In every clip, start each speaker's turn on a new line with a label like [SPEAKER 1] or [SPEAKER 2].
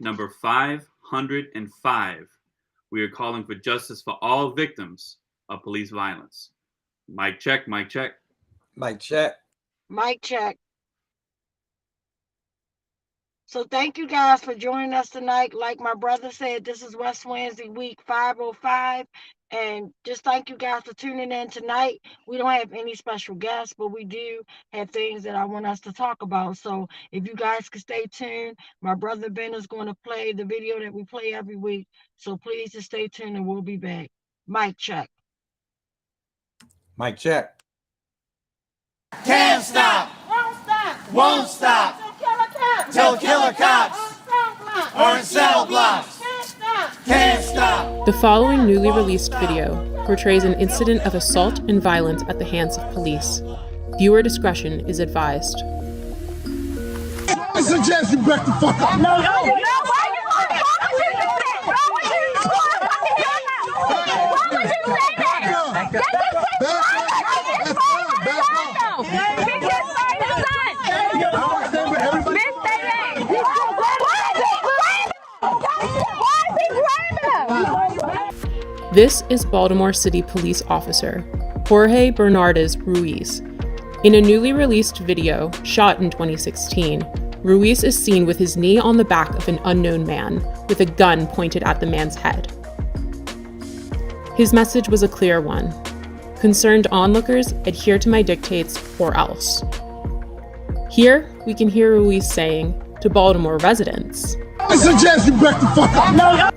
[SPEAKER 1] number 505. We are calling for justice for all victims of police violence. Mic check, mic check.
[SPEAKER 2] Mic check.
[SPEAKER 3] Mic check. So thank you guys for joining us tonight. Like my brother said, this is West Wednesday week 505. And just thank you guys for tuning in tonight. We don't have any special guests, but we do have things that I want us to talk about. So if you guys can stay tuned, my brother Ben is going to play the video that we play every week. So please just stay tuned and we'll be back. Mic check.
[SPEAKER 2] Mic check.
[SPEAKER 4] Can't stop.
[SPEAKER 3] Won't stop.
[SPEAKER 4] Won't stop.
[SPEAKER 3] Till killer cops.
[SPEAKER 4] Or in cell blocks. Can't stop.
[SPEAKER 5] The following newly released video portrays an incident of assault and violence at the hands of police. Viewer discretion is advised.
[SPEAKER 6] I suggest you back the fuck up.
[SPEAKER 3] No.
[SPEAKER 5] This is Baltimore City Police Officer Jorge Bernardez Ruiz. In a newly released video shot in 2016, Ruiz is seen with his knee on the back of an unknown man with a gun pointed at the man's head. His message was a clear one: concerned onlookers, adhere to my dictates or else. Here, we can hear Ruiz saying to Baltimore residents,
[SPEAKER 6] I suggest you back the fuck up.
[SPEAKER 3] No.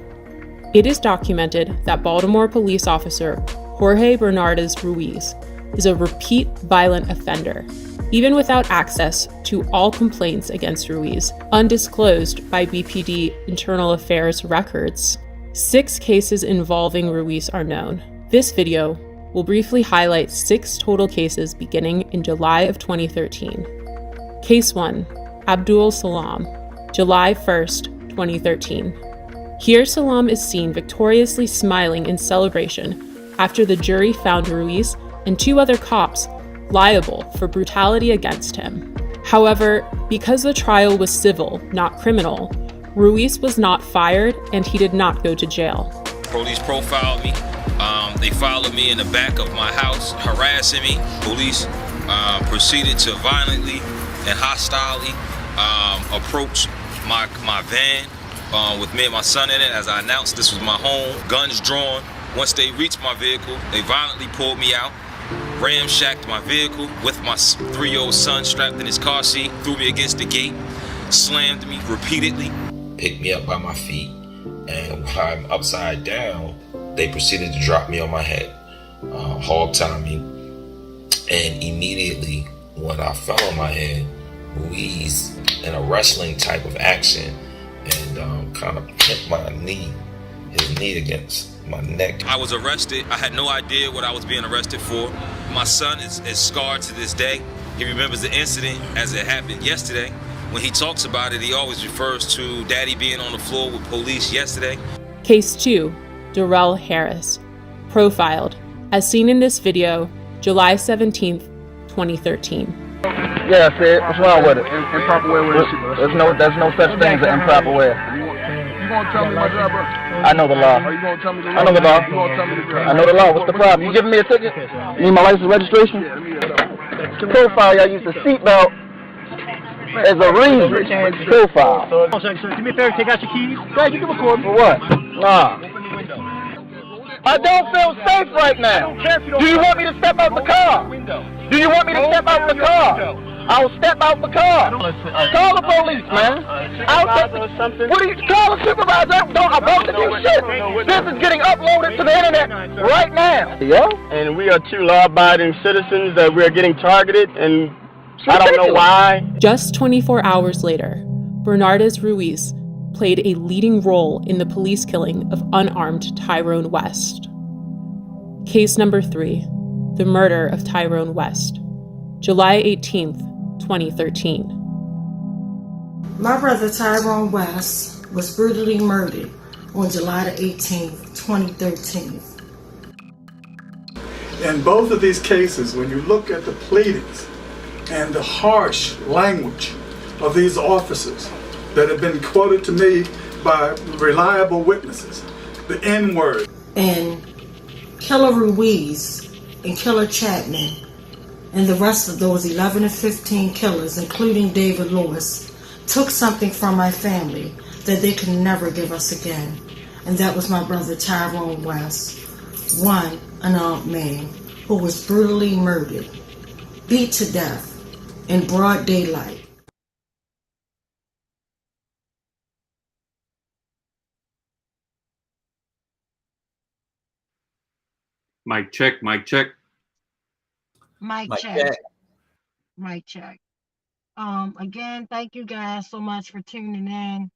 [SPEAKER 5] It is documented that Baltimore police officer Jorge Bernardez Ruiz is a repeat violent offender, even without access to all complaints against Ruiz, undisclosed by BPD Internal Affairs records. 6 cases involving Ruiz are known. This video will briefly highlight 6 total cases beginning in July of 2013. Case 1, Abdul Salam, July 1st, 2013. Here, Salam is seen victoriously smiling in celebration after the jury found Ruiz and 2 other cops liable for brutality against him. However, because the trial was civil, not criminal, Ruiz was not fired and he did not go to jail.
[SPEAKER 7] Police profiled me. They followed me in the back of my house, harassing me. Police proceeded to violently and hostilely approach my van with me and my son in it. As I announced, this was my home, guns drawn. Once they reached my vehicle, they violently pulled me out, ramshacked my vehicle with my 3-year-old son strapped in his car seat, threw me against the gate, slammed me repeatedly. Picked me up by my feet, and while I'm upside down, they proceeded to drop me on my head, hog tie me, and immediately when I fell on my head, Ruiz, in a wrestling type of action, and kind of hit his knee against my neck. I was arrested. I had no idea what I was being arrested for. My son is scarred to this day. He remembers the incident as it happened yesterday. When he talks about it, he always refers to Daddy being on the floor with police yesterday.
[SPEAKER 5] Case 2, Darrell Harris, profiled, as seen in this video, July 17th, 2013.
[SPEAKER 8] Yeah, Sid, what's wrong with it? Improper way with it. There's no such thing as an improper way.
[SPEAKER 6] You gonna tell me my job, bro?
[SPEAKER 8] I know the law.
[SPEAKER 6] Are you gonna tell me the law?
[SPEAKER 8] I know the law.
[SPEAKER 6] You gonna tell me the law?
[SPEAKER 8] I know the law. What's the problem? You giving me a ticket? You need my license registration?
[SPEAKER 6] Yeah, let me get that.
[SPEAKER 8] Profile, y'all use the seatbelt as a reason. Profile.
[SPEAKER 9] Hold on, sir. Do me a favor, take out your keys.
[SPEAKER 8] Yeah, you can record. For what? Nah. I don't feel safe right now. Do you want me to step out the car? Do you want me to step out the car? I'll step out the car. Call the police, man. What are you call a supervisor? Don't about to do shit. This is getting uploaded to the internet right now. Yeah?
[SPEAKER 9] And we are 2 law-abiding citizens that we are getting targeted, and I don't know why.
[SPEAKER 5] Just 24 hours later, Bernardez Ruiz played a leading role in the police killing of unarmed Tyrone West. Case number 3, the murder of Tyrone West, July 18th, 2013.
[SPEAKER 10] My brother Tyrone West was brutally murdered on July the 18th, 2013.
[SPEAKER 6] In both of these cases, when you look at the pleadings and the harsh language of these officers, that have been quoted to me by reliable witnesses. The N-word.
[SPEAKER 10] And Killer Ruiz and Killer Chapman and the rest of those 11 to 15 killers, including David Lewis, took something from my family that they could never give us again. And that was my brother Tyrone West, one unarmed man who was brutally murdered, beat to death in broad daylight.
[SPEAKER 1] Mic check, mic check.
[SPEAKER 3] Mic
[SPEAKER 4] Mic
[SPEAKER 3] check.
[SPEAKER 4] check.
[SPEAKER 3] Mic check. Again, thank you guys so much for tuning in.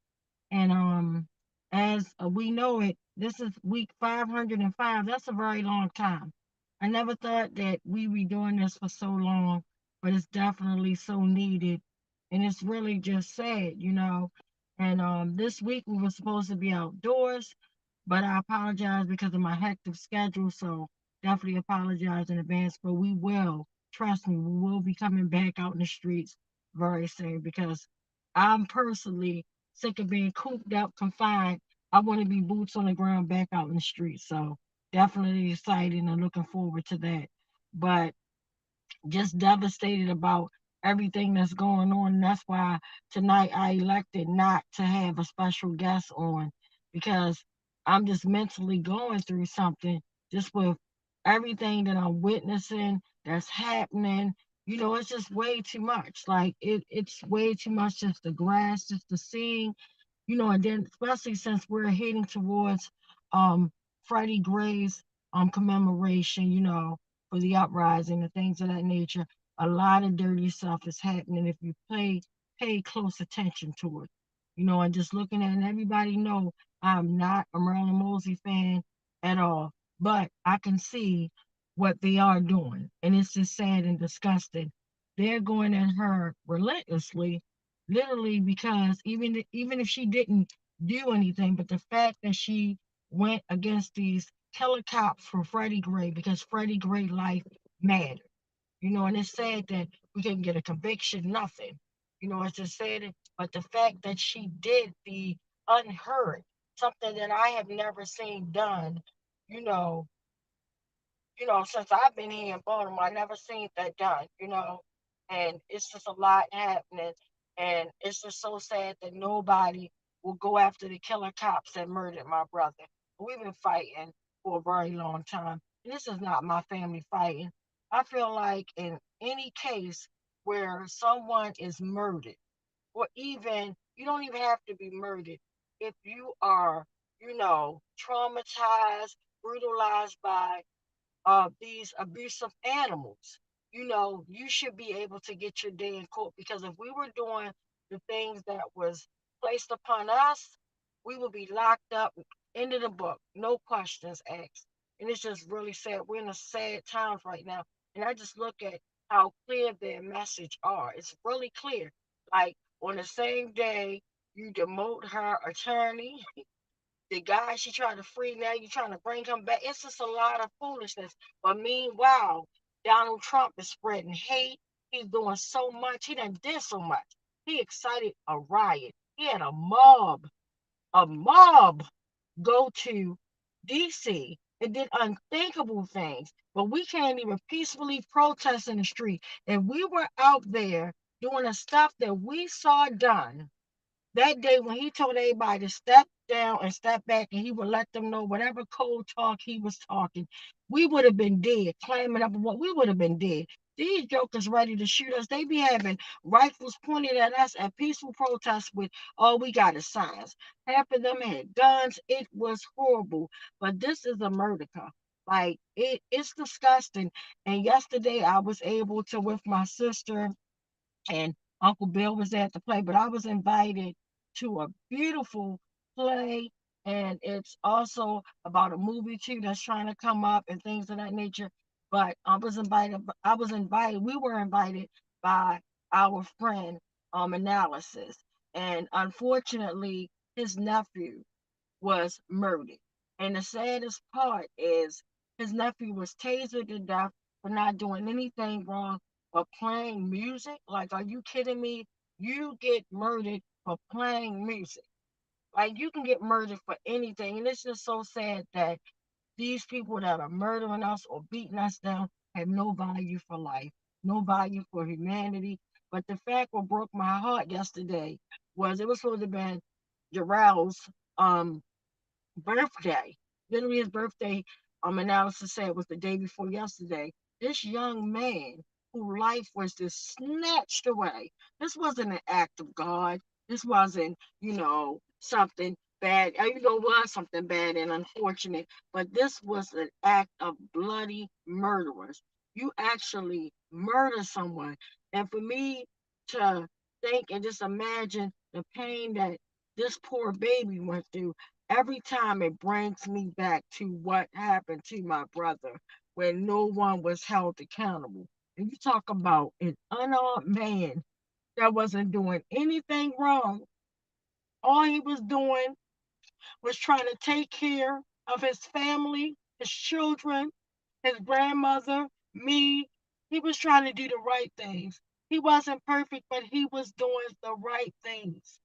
[SPEAKER 3] And as we know it, this is week 505. That's a very long time. I never thought that we would be doing this for so long, but it's definitely so needed. And it's really just sad, you know. And this week we were supposed to be outdoors, but I apologize because of my hectic schedule. So definitely apologize in advance. But we will, trust me, we will be coming back out in the streets very soon because I'm personally sick of being cooped up, confined. I want to be boots on the ground back out in the streets. So definitely excited and looking forward to that. But just devastated about everything that's going on. And that's why tonight I elected not to have a special guest on because I'm just mentally going through something just with everything that I'm witnessing that's happening. You know, it's just way too much. Like it's way too much just the grass, just the seeing, you know, and then especially since we're heading towards Freddie Gray's commemoration, you know, for the uprising and things of that nature. A lot of dirty stuff is happening if you pay close attention to it. You know, and just looking at it, and everybody know I'm not a Marilyn Mosey fan at all. But I can see what they are doing. And it's just sad and disgusting. They're going at her relentlessly, literally, because even if she didn't do anything, but the fact that she went against these killer cops for Freddie Gray because Freddie Gray life mattered. You know, and it's sad that we didn't get a conviction, nothing. You know, it's just sad, but the fact that she did the unheard, something that I have never seen done, you know, since I've been here in Baltimore, I never seen that done, you know, and it's just a lot happening, and it's just so sad that nobody will go after the killer cops that murdered my brother. We've been fighting for a very long time. This is not my family fighting. I feel like in any case where someone is murdered, or even you don't even have to be murdered, if you are, you know, traumatized, brutalized by these abusive animals. You know, you should be able to get your day in court because if we were doing the things that was placed upon us, we would be locked up, end of the book, no questions asked. And it's just really sad. We're in a sad times right now. And I just look at how clear their message are. It's really clear. Like on the same day you demote her attorney, the guy she trying to free, now you trying to bring him back. It's just a lot of foolishness. But meanwhile, Donald Trump is spreading hate. He's doing so much. He done did so much. He excited a riot. He had a mob go to DC and did unthinkable things. But we can't even peacefully protest in the street. And we were out there doing the stuff that we saw done that day when he told everybody to step down and step back and he would let them know whatever cold talk he was talking, we would have been dead, climbing up what we would have been dead. These jokers ready to shoot us. They be having rifles pointed at us at peaceful protests with all we got is signs. Half of them had guns. It was horrible. But this is America. Like it's disgusting. And yesterday I was able to with my sister and Uncle Bill was at the play, but I was invited to a beautiful play, and it's also about a movie too that's trying to come up and things of that nature. But we were invited by our friend Analysis, and unfortunately, his nephew was murdered. And the saddest part is his nephew was tasered to death for not doing anything wrong but playing music. Like, are you kidding me? You get murdered for playing music. Like, you can get murdered for anything. And it's just so sad that these people that are murdering us or beating us down have no value for life, no value for humanity. But the fact what broke my heart yesterday was it was supposed to be Jarrell's birthday. Literally his birthday analysis said was the day before yesterday. This young man whose life was just snatched away. This wasn't an act of God. This wasn't, something bad. Was something bad and unfortunate, but this was an act of bloody murderers. You actually murder someone. And for me to think and just imagine the pain that this poor baby went through, every time it brings me back to what happened to my brother when no one was held accountable. And you talk about an unarmed man that wasn't doing anything wrong. All he was doing was trying to take care of his family, his children, his grandmother, me. He was trying to do the right things. He wasn't perfect, but he was doing the right things.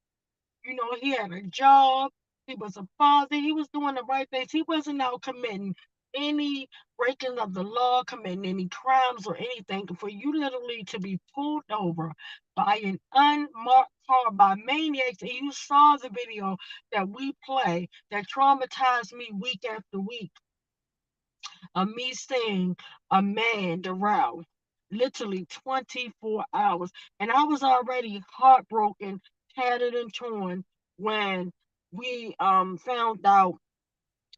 [SPEAKER 3] He had a job. He was a father. He was doing the right things. He wasn't out committing any breaking of the law, committing any crimes or anything. For you literally to be pulled over by an unmarked car by maniacs, and you saw the video that we play that traumatized me week after week of me seeing a man, Darrell, literally 24 hours. And I was already heartbroken, tattered and torn when we found out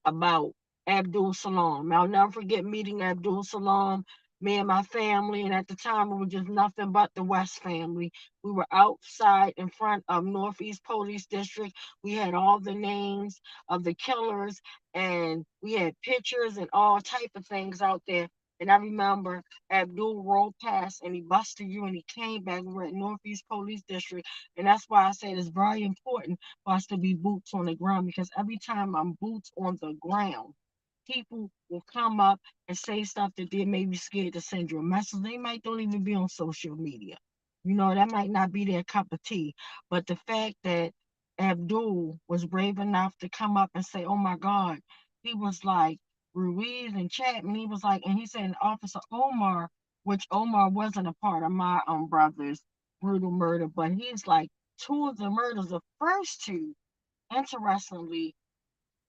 [SPEAKER 3] about Abdul Salam. I'll never forget meeting Abdul Salam, me and my family, and at the time it was just nothing but the West family. We were outside in front of Northeast Police District. We had all the names of the killers, and we had pictures and all type of things out there. And I remember Abdul rolled past and he busted you and he came back. We were at Northeast Police District. And that's why I said it's very important for us to be boots on the ground, because every time I'm boots on the ground, people will come up and say stuff that they may be scared to send you a message. They might don't even be on social media. That might not be their cup of tea. But the fact that Abdul was brave enough to come up and say, oh my God, he was like, Ruiz and Chapman, he was like, and he said, Officer Omar, which Omar wasn't a part of my brother's brutal murder, but he's like, two of the murders, the first two, interestingly,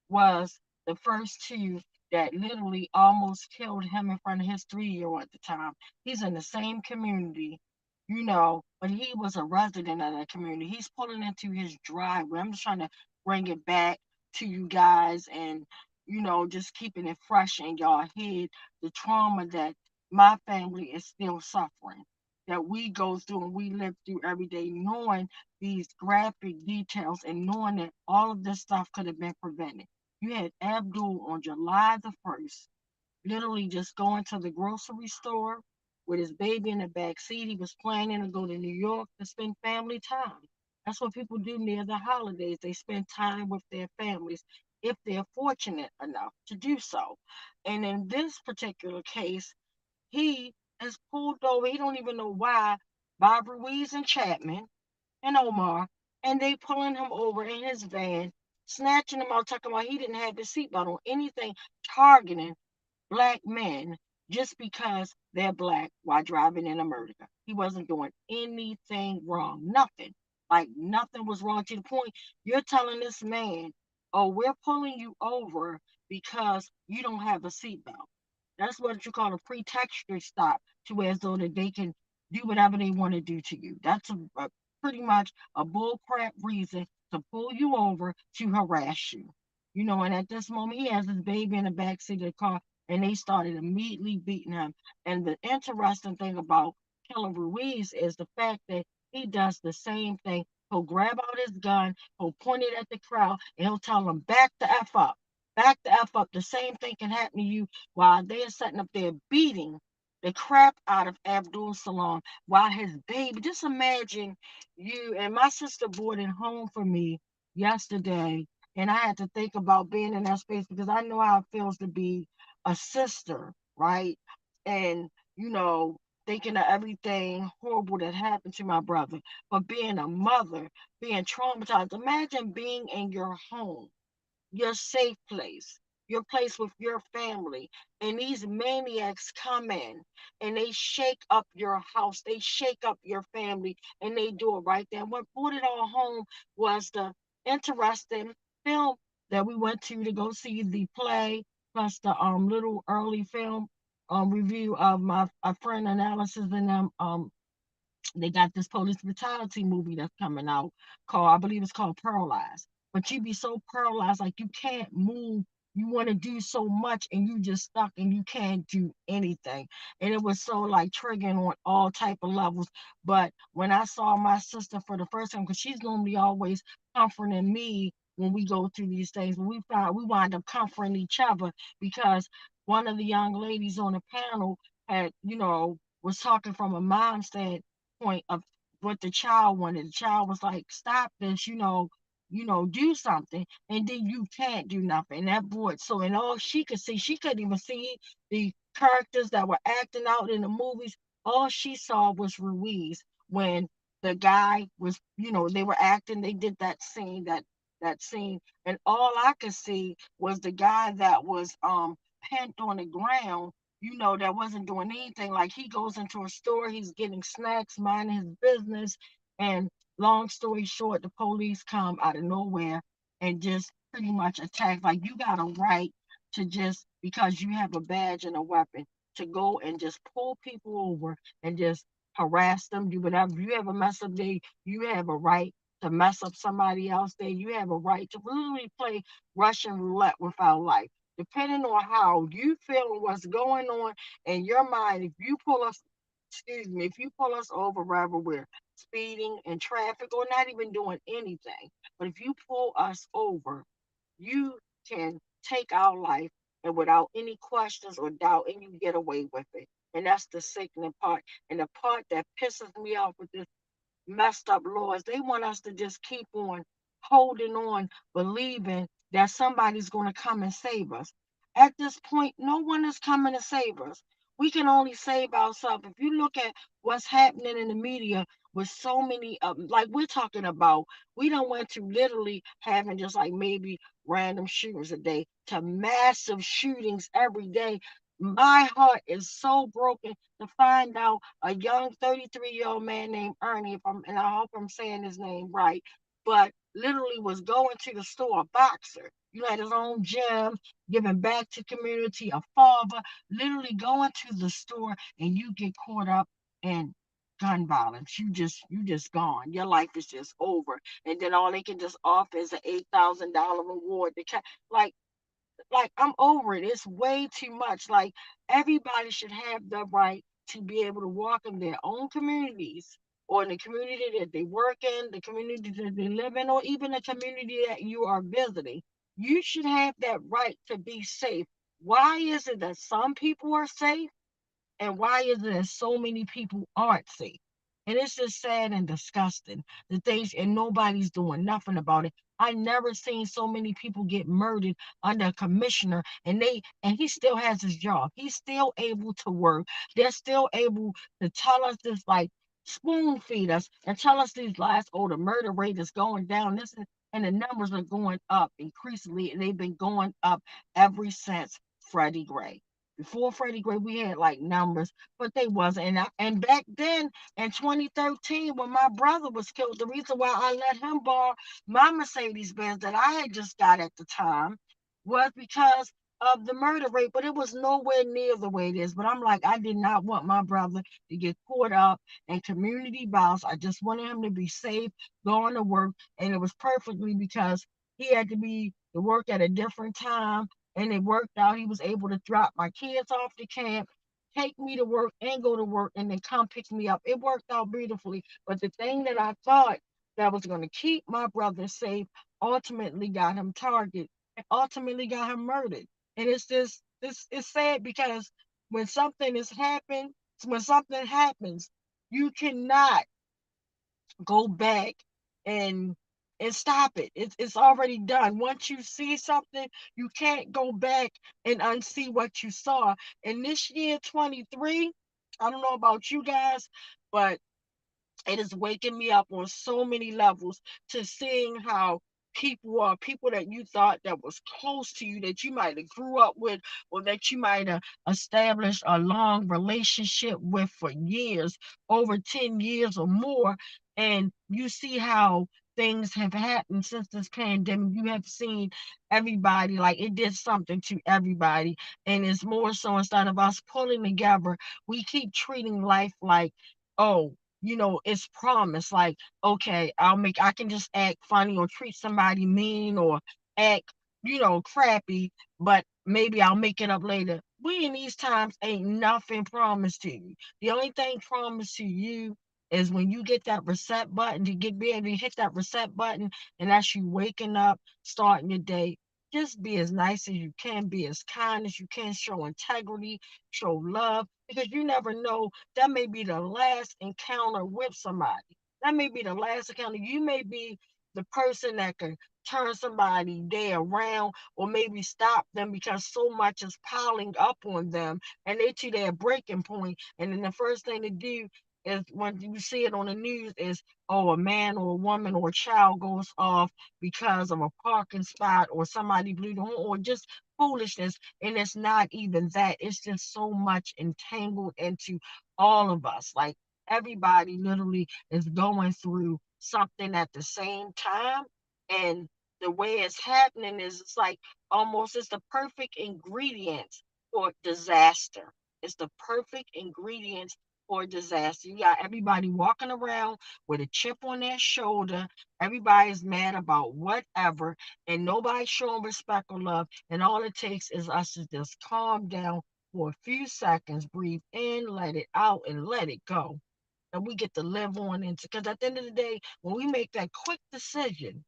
[SPEAKER 3] was the first two that literally almost killed him in front of his 3-year-old at the time. He's in the same community, but he was a resident of that community. He's pulling into his driveway. I'm just trying to bring it back to you guys and, just keeping it fresh in y'all head, the trauma that my family is still suffering, that we go through and we live through every day, knowing these graphic details and knowing that all of this stuff could have been prevented. You had Abdul on July the 1st, literally just going to the grocery store with his baby in the back seat. He was planning to go to New York to spend family time. That's what people do near the holidays. They spend time with their families if they're fortunate enough to do so. And in this particular case, he is pulled over. He don't even know why, by Ruiz and Chapman and Omar, and they pulling him over in his van, snatching him out, talking about he didn't have his seatbelt on, anything targeting Black men just because they're Black while driving in America. He wasn't doing anything wrong, nothing. Like nothing was wrong, to the point you're telling this man, oh, we're pulling you over because you don't have a seatbelt. That's what you call a pretextual stop, to as though that they can do whatever they want to do to you. That's a pretty much a bullcrap reason to pull you over to harass you. And at this moment, he has his baby in the backseat of the car, and they started immediately beating him. And the interesting thing about Killer Ruiz is the fact that he does the same thing. He'll grab out his gun, he'll point it at the crowd, and he'll tell them, back the F up. Back the F up. The same thing can happen to you while they're sitting up there beating the crap out of Abdul Salam while his baby. Just imagine you, and my sister boarded home for me yesterday, and I had to think about being in that space because I know how it feels to be a sister, right? And, thinking of everything horrible that happened to my brother. But being a mother, being traumatized, imagine being in your home, your safe place, your place with your family, and these maniacs come in and they shake up your house, they shake up your family, and they do it right there. What brought it all home was the interesting film that we went to go see the play, plus the little early film review of my a friend analysis and them. They got this police brutality movie that's coming out called, I believe it's called Paralyzed. But you be so paralyzed, like you can't move. You want to do so much and you just stuck and you can't do anything. And it was so like triggering on all type of levels. But when I saw my sister for the first time, because she's normally always comforting me when we go through these things, but we wind up comforting each other because one of the young ladies on the panel had, was talking from a mom standpoint of what the child wanted. The child was like, stop this, do something. And then you can't do nothing. That boy, so and all she could see, she couldn't even see the characters that were acting out in the movies. All she saw was Ruiz when the guy was, they were acting, they did that scene, that scene. And all I could see was the guy that was pinned on the ground, that wasn't doing anything. Like he goes into a store, he's getting snacks, minding his business. And long story short, the police come out of nowhere and just pretty much attack. Like you got a right to just, because you have a badge and a weapon, to go and just pull people over and just harass them, do whatever. You have a mess up day, you have a right to mess up somebody else day. You have a right to literally play Russian roulette with our life. Depending on how you feel and what's going on in your mind, if you pull us over wherever we're speeding in traffic or not even doing anything, but if you pull us over, you can take our life and without any questions or doubt, and you get away with it. And that's the sickening part. And the part that pisses me off with this messed up laws, they want us to just keep on holding on, believing that somebody's going to come and save us. At this point, no one is coming to save us. We can only save ourselves. If you look at what's happening in the media with so many like we're talking about, we don't want to literally having just like maybe random shootings a day to massive shootings every day. My heart is so broken to find out a young 33-year-old man named Ernie, and I hope I'm saying his name right, but literally was going to the store, a boxer, had his own gym, giving back to community, a father, literally going to the store, and you get caught up in gun violence. You just gone. Your life is just over. And then all they can just offer is an $8,000 reward. Like I'm over it. It's way too much. Like everybody should have the right to be able to walk in their own communities or in the community that they work in, the community that they live in, or even the community that you are visiting. You should have that right to be safe. Why is it that some people are safe and why is it that so many people aren't safe? And it's just sad and disgusting that and nobody's doing nothing about it. I never seen so many people get murdered under a commissioner, and he still has his job. He's still able to work. They're still able to tell us this, like spoon feed us and tell us these lies. Oh, the murder rate is going down. And the numbers are going up increasingly, and they've been going up ever since Freddie Gray. Before Freddie Gray, we had like numbers, but they wasn't. And back then in 2013, when my brother was killed, the reason why I let him borrow my Mercedes Benz that I had just got at the time was because of the murder rate, but it was nowhere near the way it is. But I'm like, I did not want my brother to get caught up in community violence. I just wanted him to be safe, going to work, and it was perfectly because he had to work at a different time. And it worked out. He was able to drop my kids off to camp, take me to work and go to work, and then come pick me up. It worked out beautifully. But the thing that I thought that was going to keep my brother safe ultimately got him targeted and ultimately got him murdered. And it's sad because when something happens, you cannot go back and stop it. It's already done. Once you see something, you can't go back and unsee what you saw. And this year, 23, I don't know about you guys, but it is waking me up on so many levels to seeing how people that you thought that was close to you, that you might have grew up with, or that you might have established a long relationship with for years, over 10 years or more. And you see how things have happened since this pandemic. You have seen everybody, like it did something to everybody. And it's more so, instead of us pulling together, we keep treating life like, oh, it's promised. Like, okay, I can just act funny or treat somebody mean or act, crappy, but maybe I'll make it up later. We in these times ain't nothing promised to you. The only thing promised to you is when you get that reset button, to be able to hit that reset button, and that's you waking up, starting your day. Just be as nice as you can, be as kind as you can, show integrity, show love, because you never know, that may be the last encounter with somebody. That may be the last encounter. You may be the person that can turn somebody day around, or maybe stop them because so much is piling up on them and they to their breaking point. And then the first thing to do is, when you see it on the news, is, oh, a man or a woman or a child goes off because of a parking spot, or somebody blew the horn, or just foolishness. And it's not even that. It's just so much entangled into all of us. Like, everybody literally is going through something at the same time. And the way it's happening is, it's like almost, it's the perfect ingredients for disaster. It's the perfect ingredients for disaster. You got everybody walking around with a chip on their shoulder. Everybody's mad about whatever, and nobody's showing respect or love. And all it takes is us to just calm down for a few seconds, breathe in, let it out, and let it go. And we get to live on into, because at the end of the day, when we make that quick decision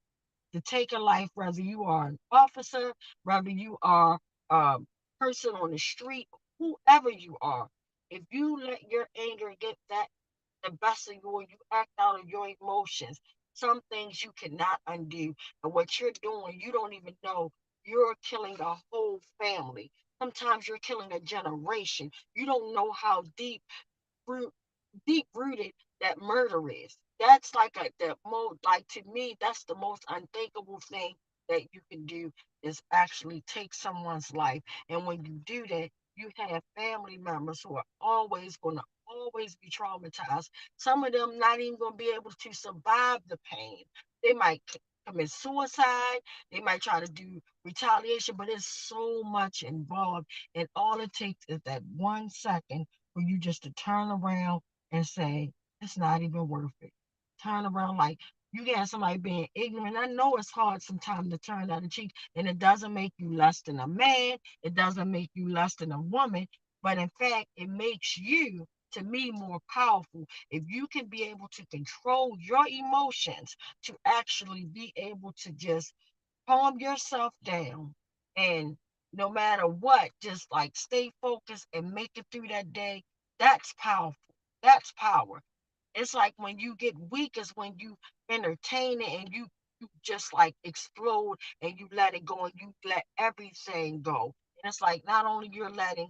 [SPEAKER 3] to take a life, whether you are an officer, whether you are a person on the street, whoever you are, if you let your anger get the best of you, you act out of your emotions, some things you cannot undo. And what you're doing, you don't even know, you're killing a whole family. Sometimes you're killing a generation. You don't know how deep rooted that murder is. That's like to me, that's the most unthinkable thing that you can do, is actually take someone's life. And when you do that, you have family members who are always be traumatized. Some of them not even going to be able to survive the pain. They might commit suicide. They might try to do retaliation, but there's so much involved. And all it takes is that 1 second for you just to turn around and say, it's not even worth it. Turn around. Like, you got somebody being ignorant. I know it's hard sometimes to turn the other cheek, and it doesn't make you less than a man. It doesn't make you less than a woman. But in fact, it makes you, to me, more powerful. If you can be able to control your emotions, to actually be able to just calm yourself down, and no matter what, just like stay focused and make it through that day, that's powerful. That's power. It's like when you get weak is when you entertain it, and you just like explode, and you let it go, and you let everything go. And it's like, not only you're letting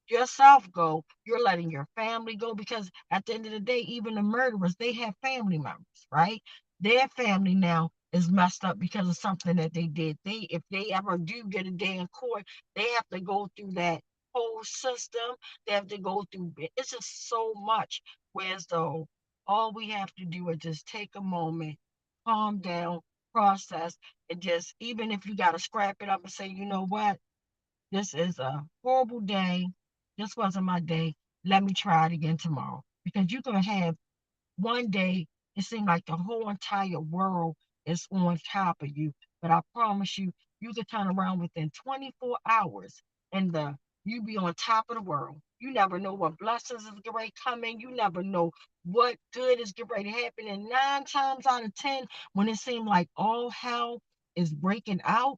[SPEAKER 3] yourself go, you're letting your family go, because at the end of the day, even the murderers, they have family members, right? Their family now is messed up because of something that they did. If they ever do get a day in court, they have to go through that whole system. They have to go through, it's just so much. Whereas though, all we have to do is just take a moment, calm down, process, and just, even if you got to scrap it up and say, you know what, this is a horrible day. This wasn't my day. Let me try it again tomorrow. Because you can have one day, it seems like the whole entire world is on top of you. But I promise you, you can turn around within 24 hours, and you be on top of the world. You never know what blessings is getting ready to come in. You never know what good is getting ready to happen. And 9 times out of 10, when it seems like all hell is breaking out,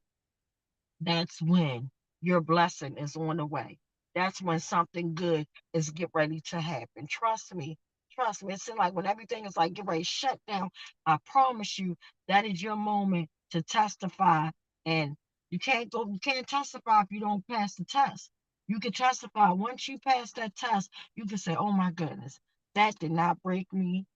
[SPEAKER 3] that's when your blessing is on the way. That's when something good is get ready to happen. Trust me. Trust me. It seems like when everything is like get ready to shut down, I promise you, that is your moment to testify. And you can't testify if you don't pass the test. You can testify. Once you pass that test, you can say, oh my goodness, that did not break me.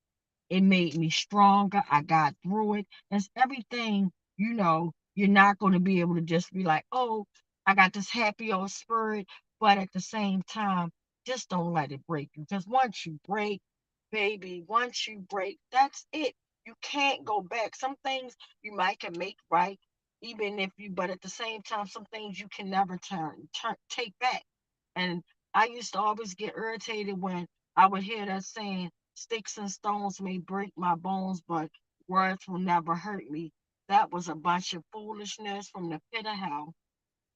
[SPEAKER 3] It made me stronger. I got through it. It's everything, you're not going to be able to just be like, oh, I got this happy old spirit. But at the same time, just don't let it break you. Because once you break, baby, once you break, that's it. You can't go back. Some things you might can make right, but at the same time, some things you can never take back. And I used to always get irritated when I would hear that saying, sticks and stones may break my bones, but words will never hurt me. That was a bunch of foolishness from the pit of hell,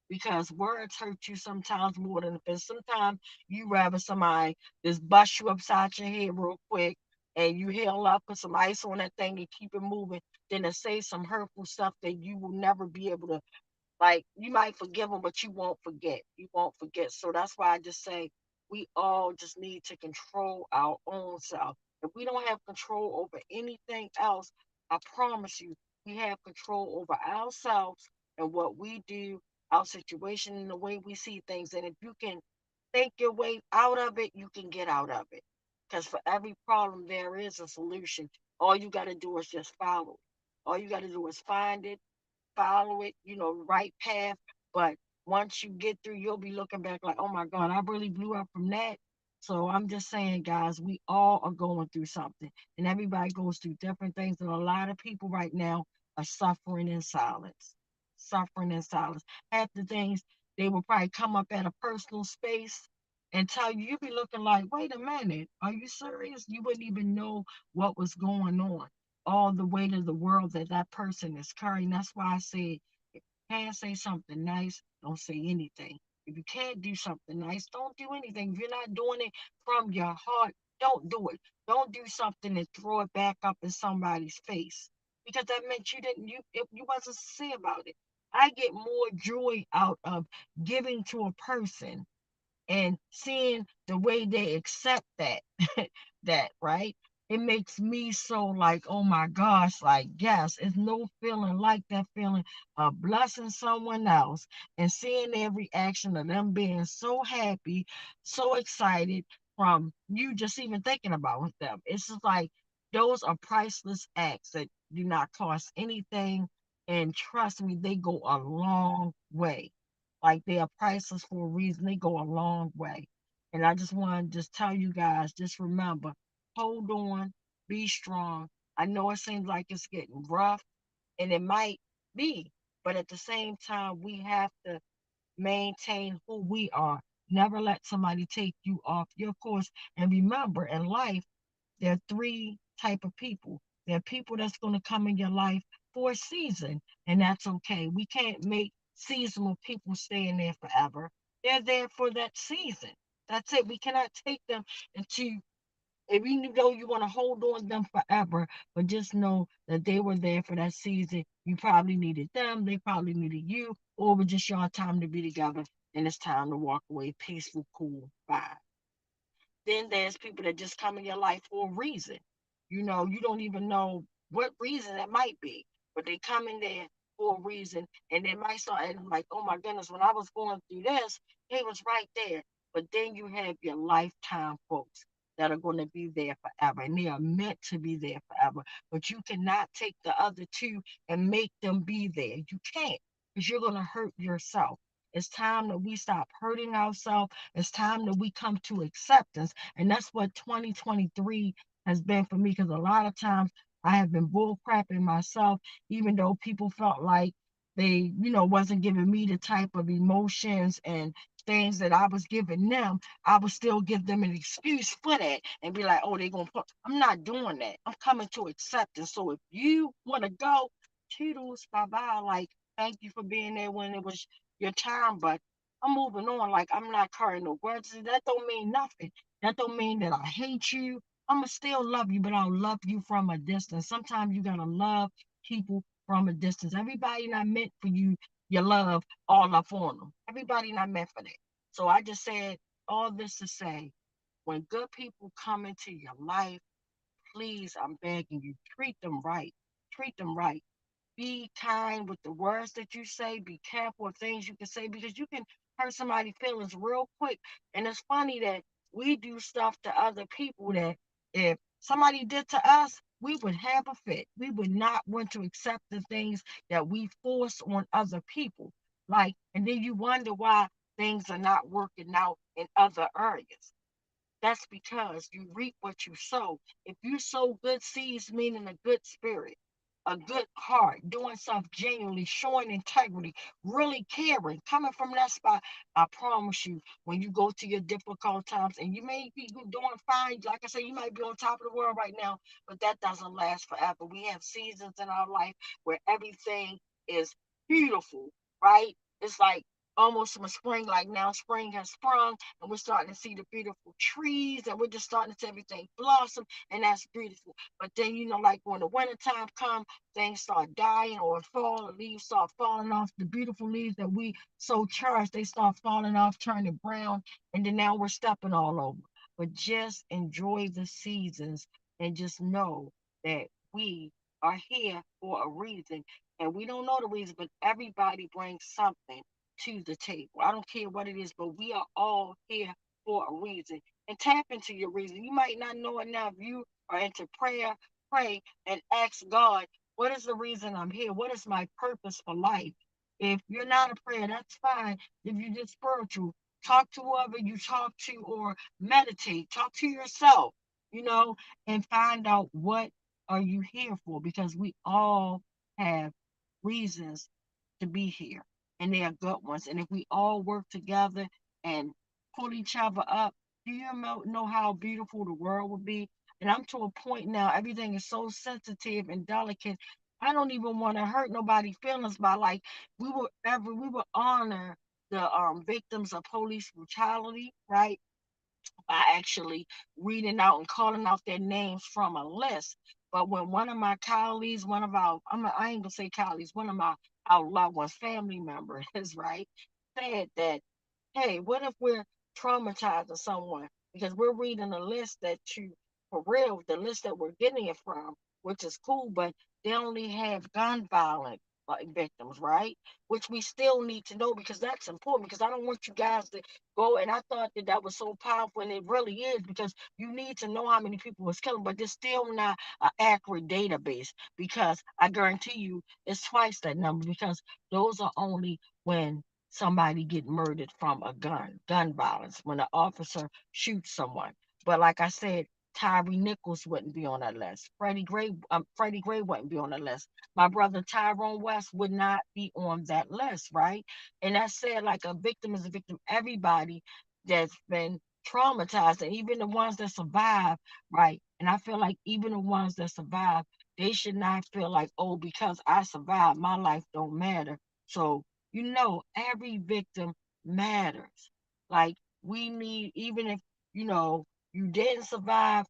[SPEAKER 3] because words hurt you sometimes more than a fist. Sometimes you rather somebody just bust you upside your head real quick and you heal up, put some ice on that thing and keep it moving, than to say some hurtful stuff that you will never be able to, like, you might forgive them, but you won't forget. You won't forget. So that's why I just say we all just need to control our own self. If we don't have control over anything else, I promise you, we have control over ourselves and what we do, our situation, and the way we see things. And if you can think your way out of it, you can get out of it. Because for every problem, there is a solution. All you got to do is just follow it. All you got to do is find it, follow it, right path. But once you get through, you'll be looking back like, oh my God, I really blew up from that. So I'm just saying, guys, we all are going through something, and everybody goes through different things. And a lot of people right now are suffering in silence, suffering in silence. Half the things they will probably come up at a personal space and tell you, you'd be looking like, wait a minute, are you serious? You wouldn't even know what was going on, all the weight of the world that that person is carrying. That's why I said, if you can't say something nice, don't say anything. If you can't do something nice, don't do anything. If you're not doing it from your heart, don't do it. Don't do something and throw it back up in somebody's face, because that meant you wasn't sincere about it. I get more joy out of giving to a person and seeing the way they accept that that, right, it makes me so like, oh my gosh, like, yes, it's no feeling like that feeling of blessing someone else and seeing their reaction of them being so happy, so excited from you just even thinking about them. It's just like, those are priceless acts that do not cost anything, and trust me, they go a long way. Like, they are priceless for a reason. They go a long way. And I just want to just tell you guys, just remember, hold on, be strong. I know it seems like it's getting rough, and it might be, but at the same time, we have to maintain who we are. Never let somebody take you off your course. And remember, in life, there are three type of people. There are people that's going to come in your life for a season, and that's okay. We can't make seasonal people stay in there forever. They're there for that season. That's it. We cannot take them into, if you know you want to hold on to them forever, but just know that they were there for that season. You probably needed them, they probably needed you, or it was just your time to be together, and it's time to walk away peaceful, cool, bye. Then there's people that just come in your life for a reason. You don't even know what reason that might be, but they come in there for a reason, and they might start acting like, oh my goodness, when I was going through this, they was right there. But then you have your lifetime folks that are going to be there forever, and they are meant to be there forever. But you cannot take the other two and make them be there. You can't, because you're going to hurt yourself. It's time that we stop hurting ourselves. It's time that we come to acceptance. And that's what 2023 has been for me, because a lot of times I have been bullcrapping myself, even though people felt like they, wasn't giving me the type of emotions and things that I was giving them. I would still give them an excuse for that and be like, oh, they're going to put, I'm not doing that. I'm coming to acceptance. So if you want to go, toodles, bye-bye. Like, thank you for being there when it was your time, but I'm moving on. Like, I'm not carrying no grudges. That don't mean nothing. That don't mean that I hate you. I'ma still love you, but I'll love you from a distance. Sometimes you gotta love people from a distance. Everybody not meant for you, your love all up on them. Everybody not meant for that. So I just said all this to say, when good people come into your life, please, I'm begging you, treat them right. Treat them right. Be kind with the words that you say. Be careful of things you can say, because you can hurt somebody's feelings real quick. And it's funny that we do stuff to other people that if somebody did to us, we would have a fit. We would not want to accept the things that we force on other people. Like, and then you wonder why things are not working out in other areas. That's because you reap what you sow. If you sow good seeds, meaning a good spirit, a good heart, doing stuff genuinely, showing integrity, really caring, coming from that spot, I promise you, when you go to your difficult times, and you may be doing fine, like I said, you might be on top of the world right now, but that doesn't last forever. We have seasons in our life where everything is beautiful, right? It's like almost from spring, like now spring has sprung and we're starting to see the beautiful trees and we're just starting to see everything blossom, and that's beautiful. But then, like when the winter time comes, things start dying or fall, the leaves start falling off, the beautiful leaves that we so cherish, they start falling off, turning brown, and then now we're stepping all over. But just enjoy the seasons and just know that we are here for a reason, and we don't know the reason, but everybody brings something to the table. I don't care what it is, but we are all here for a reason. And tap into your reason. You might not know it now. If you are into prayer, pray and ask God, what is the reason I'm here? What is my purpose for life? If you're not a prayer, that's fine. If you're just spiritual, talk to whoever you talk to or meditate. Talk to yourself, and find out what are you here for, because we all have reasons to be here, and they are good ones. And if we all work together and pull each other up, do you know how beautiful the world would be? And I'm to a point now, everything is so sensitive and delicate. I don't even want to hurt nobody's feelings by, like, we will honor the victims of police brutality, right? By actually reading out and calling out their names from a list. But when one of my colleagues, I ain't gonna say colleagues, one of our loved ones, family members, right, said that, hey, what if we're traumatizing someone? Because we're reading a list that for real, the list that we're getting it from, which is cool, but they only have gun violence victims, right? Which we still need to know, because that's important, because I don't want you guys to go, and I thought that was so powerful, and it really is, because you need to know how many people was killed, but there's still not an accurate database, because I guarantee you it's twice that number, because those are only when somebody get murdered from a gun violence, when an officer shoots someone. But like I said, Tyree Nichols wouldn't be on that list. Freddie Gray wouldn't be on the list. My brother Tyrone West would not be on that list, right? And that said, like, a victim is a victim. Everybody that's been traumatized, and even the ones that survive, right? And I feel like even the ones that survive, they should not feel like, oh, because I survived, my life don't matter. So, every victim matters. Like, we need, even if, you didn't survive,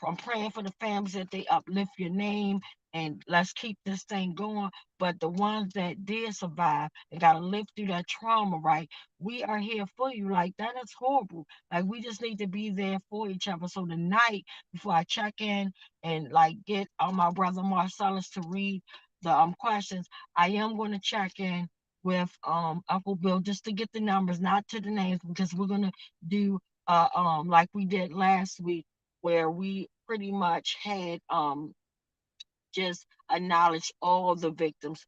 [SPEAKER 3] I'm praying for the families that they uplift your name, and let's keep this thing going. But the ones that did survive and got to live through that trauma, right? We are here for you. Like, that is horrible. Like, we just need to be there for each other. So tonight, before I check in and like get my brother Marcellus to read the questions, I am going to check in with Uncle Bill, just to get the numbers, not to the names, because we're going to do like we did last week, where we pretty much had just acknowledge all the victims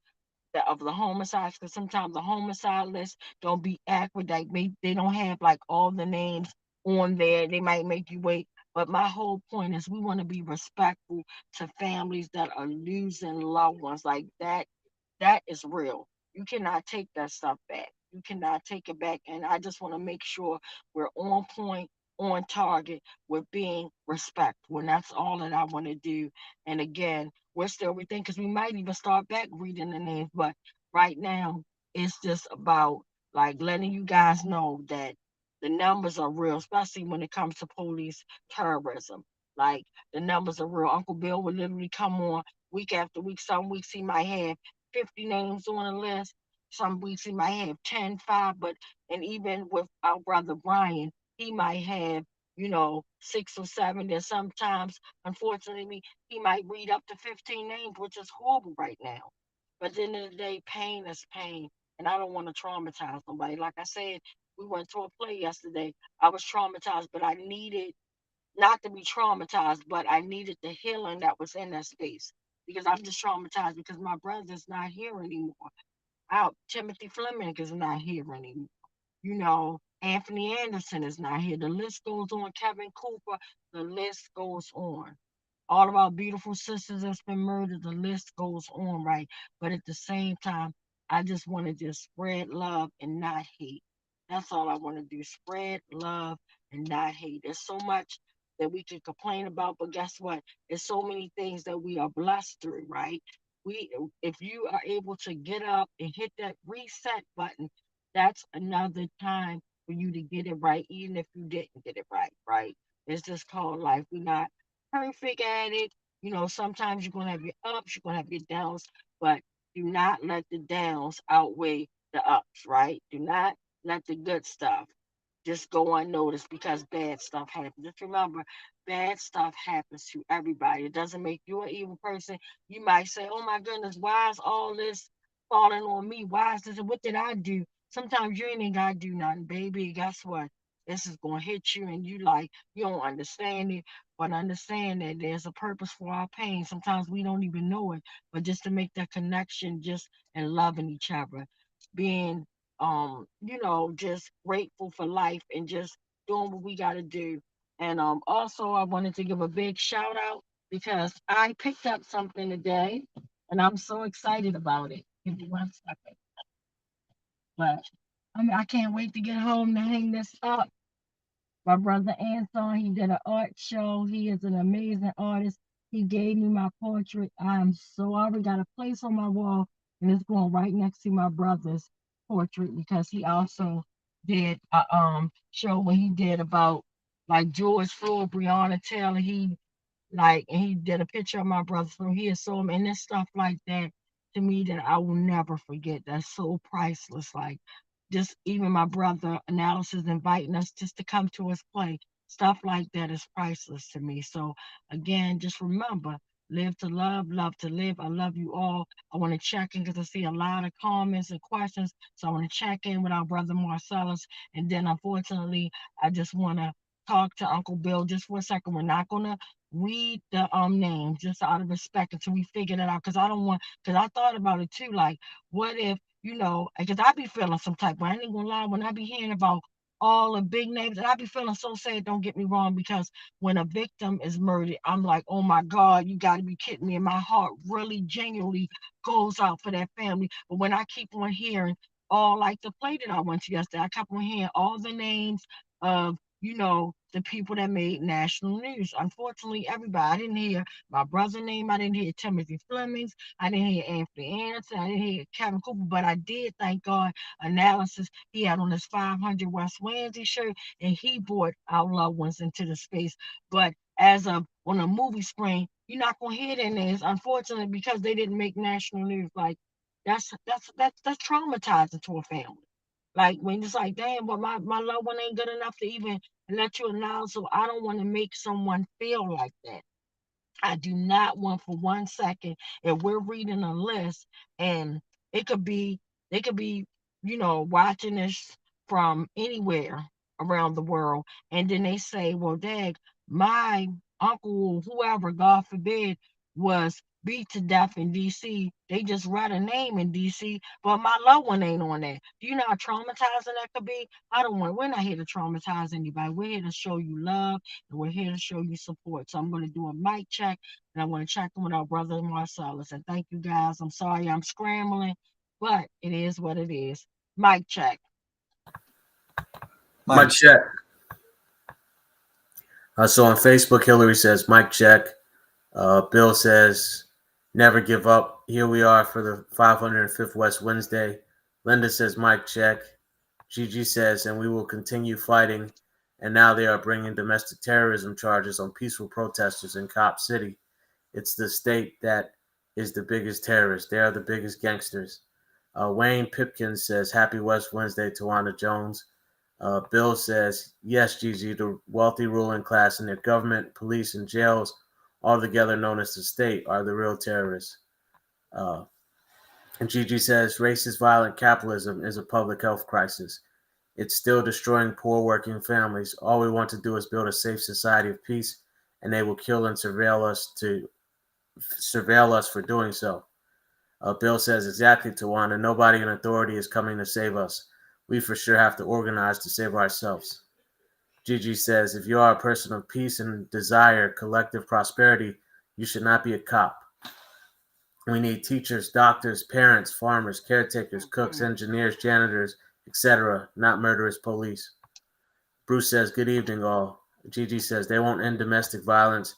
[SPEAKER 3] of the homicides, because sometimes the homicide list don't be accurate. Like, they don't have like all the names on there. They might make you wait. But my whole point is, we want to be respectful to families that are losing loved ones. Like, that is real. You cannot take that stuff back. You cannot take it back. And I just want to make sure we're on point, on target, with being respectful. And that's all that I want to do. And again, we're still rethinking, because we might even start back reading the names. But right now, it's just about like letting you guys know that the numbers are real, especially when it comes to police terrorism. Like, the numbers are real. Uncle Bill would literally come on week after week. Some weeks he might have 50 names on a list. Some weeks he might have 10, 5, and even with our brother Brian, he might have, 6 or 7. Then sometimes, unfortunately, he might read up to 15 names, which is horrible right now. But at the end of the day, pain is pain. And I don't want to traumatize nobody. Like I said, We went to a play yesterday. I was traumatized, but I needed not to be traumatized, but I needed the healing that was in that space because I'm just traumatized because my brother's not here anymore. Timothy Fleming is not here anymore. You know, Anthony Anderson is not here. The list goes on. Kevin Cooper, the list goes on. All of our beautiful sisters that's been murdered, the list goes on, right? But at the same time, I just want to just spread love and not hate. That's all I want to do. Spread love and not hate. There's so much that we can complain about, but guess what? There's so many things that we are blessed through, right? If you are able to get up and hit that reset button, that's another time for you to get it right, even if you didn't get it right, right? It's just called life. We're not perfect at it. You know, sometimes you're gonna have your ups, you're gonna have your downs, but do not let the downs outweigh the ups, right? Do not let the good stuff just go unnoticed because bad stuff happens. Just remember, bad stuff happens to everybody. It doesn't make you an evil person. You might say, oh my goodness, why is all this falling on me? Why is this? What did I do? Sometimes you ain't gotta do nothing, baby. Guess what? This is gonna hit you and you don't understand it, but understand that there's a purpose for our pain. Sometimes we don't even know it, but just to make that connection just and loving each other, being just grateful for life and just doing what we got to do. And also I wanted to give a big shout out because I picked up something today and I'm so excited about it. Give me 1 second. But I can't wait to get home to hang this up. My brother Anson, he did an art show. He is an amazing artist. He gave me my portrait. I already got a place on my wall, and it's going right next to my brother's portrait because he also did a show when he did about like George Floyd, Breonna Taylor. And he did a picture of my brother. So he is so, and there's stuff like that to me that I will never forget. That's so priceless. Like just even my brother Analysis inviting us just to come to his play. Stuff like that is priceless to me. So again, just remember, live to love to live. I love you all. I want to check in because I see a lot of comments and questions. So I want to check in with our brother Marcellus. And then unfortunately, I just want to talk to Uncle Bill just for a second. We're not gonna read the names just out of respect until we figure that out. Because I thought about it too. Like, what if, because I be feeling some type, but I ain't gonna lie, when I be hearing about all the big names, and I be feeling so sad, don't get me wrong, because when a victim is murdered, I'm like, oh my God, you gotta be kidding me. And my heart really genuinely goes out for that family. But when I keep on hearing all like the play that I went to yesterday, I kept on hearing all the names of the people that made national news. Unfortunately, everybody, I didn't hear my brother's name. I didn't hear Timothy Flemings. I didn't hear Anthony Anderson. I didn't hear Kevin Cooper, but I did, thank God, Analysis. He had on his 500 West Wednesday shirt, and he brought our loved ones into the space. But on a movie screen, you're not going to hear their names, unfortunately, because they didn't make national news. Like, that's traumatizing to a family. Like when it's like, damn, but my loved one ain't good enough to even let you acknowledge. So I don't want to make someone feel like that. I do not want for 1 second if we're reading a list and they could be, watching this from anywhere around the world. And then they say, well, Dad, my uncle, whoever, God forbid, was beat to death in DC. They just read a name in DC, but my loved one ain't on that. Do you know how traumatizing that could be? We're not here to traumatize anybody. We're here to show you love and we're here to show you support. So I'm going to do a mic check and I want to check in with our brother Marcellus. And thank you guys. I'm sorry I'm scrambling, but it is what it is. Mic check.
[SPEAKER 2] Mic check. So on Facebook, Hillary says, mic check. Bill says, never give up. Here we are for the 505th West Wednesday. Linda says, mic check. Gigi says, and we will continue fighting. And now they are bringing domestic terrorism charges on peaceful protesters in Cop City. It's the state that is the biggest terrorist. They are the biggest gangsters. Wayne Pipkins says, happy West Wednesday, Tawana Jones. Bill says, yes, Gigi, the wealthy ruling class and their government, police, and jails, all together known as the state, are the real terrorists. And Gigi says, racist violent capitalism is a public health crisis. It's still destroying poor working families. All we want to do is build a safe society of peace, and they will kill and surveil us for doing so. Bill says, exactly, Tawanda. Nobody in authority is coming to save us. We for sure have to organize to save ourselves. Gigi says, if you are a person of peace and desire collective prosperity, you should not be a cop. We need teachers, doctors, parents, farmers, caretakers, cooks, engineers, janitors, etc., not murderous police. Bruce says, good evening, all. Gigi says, they won't end domestic violence,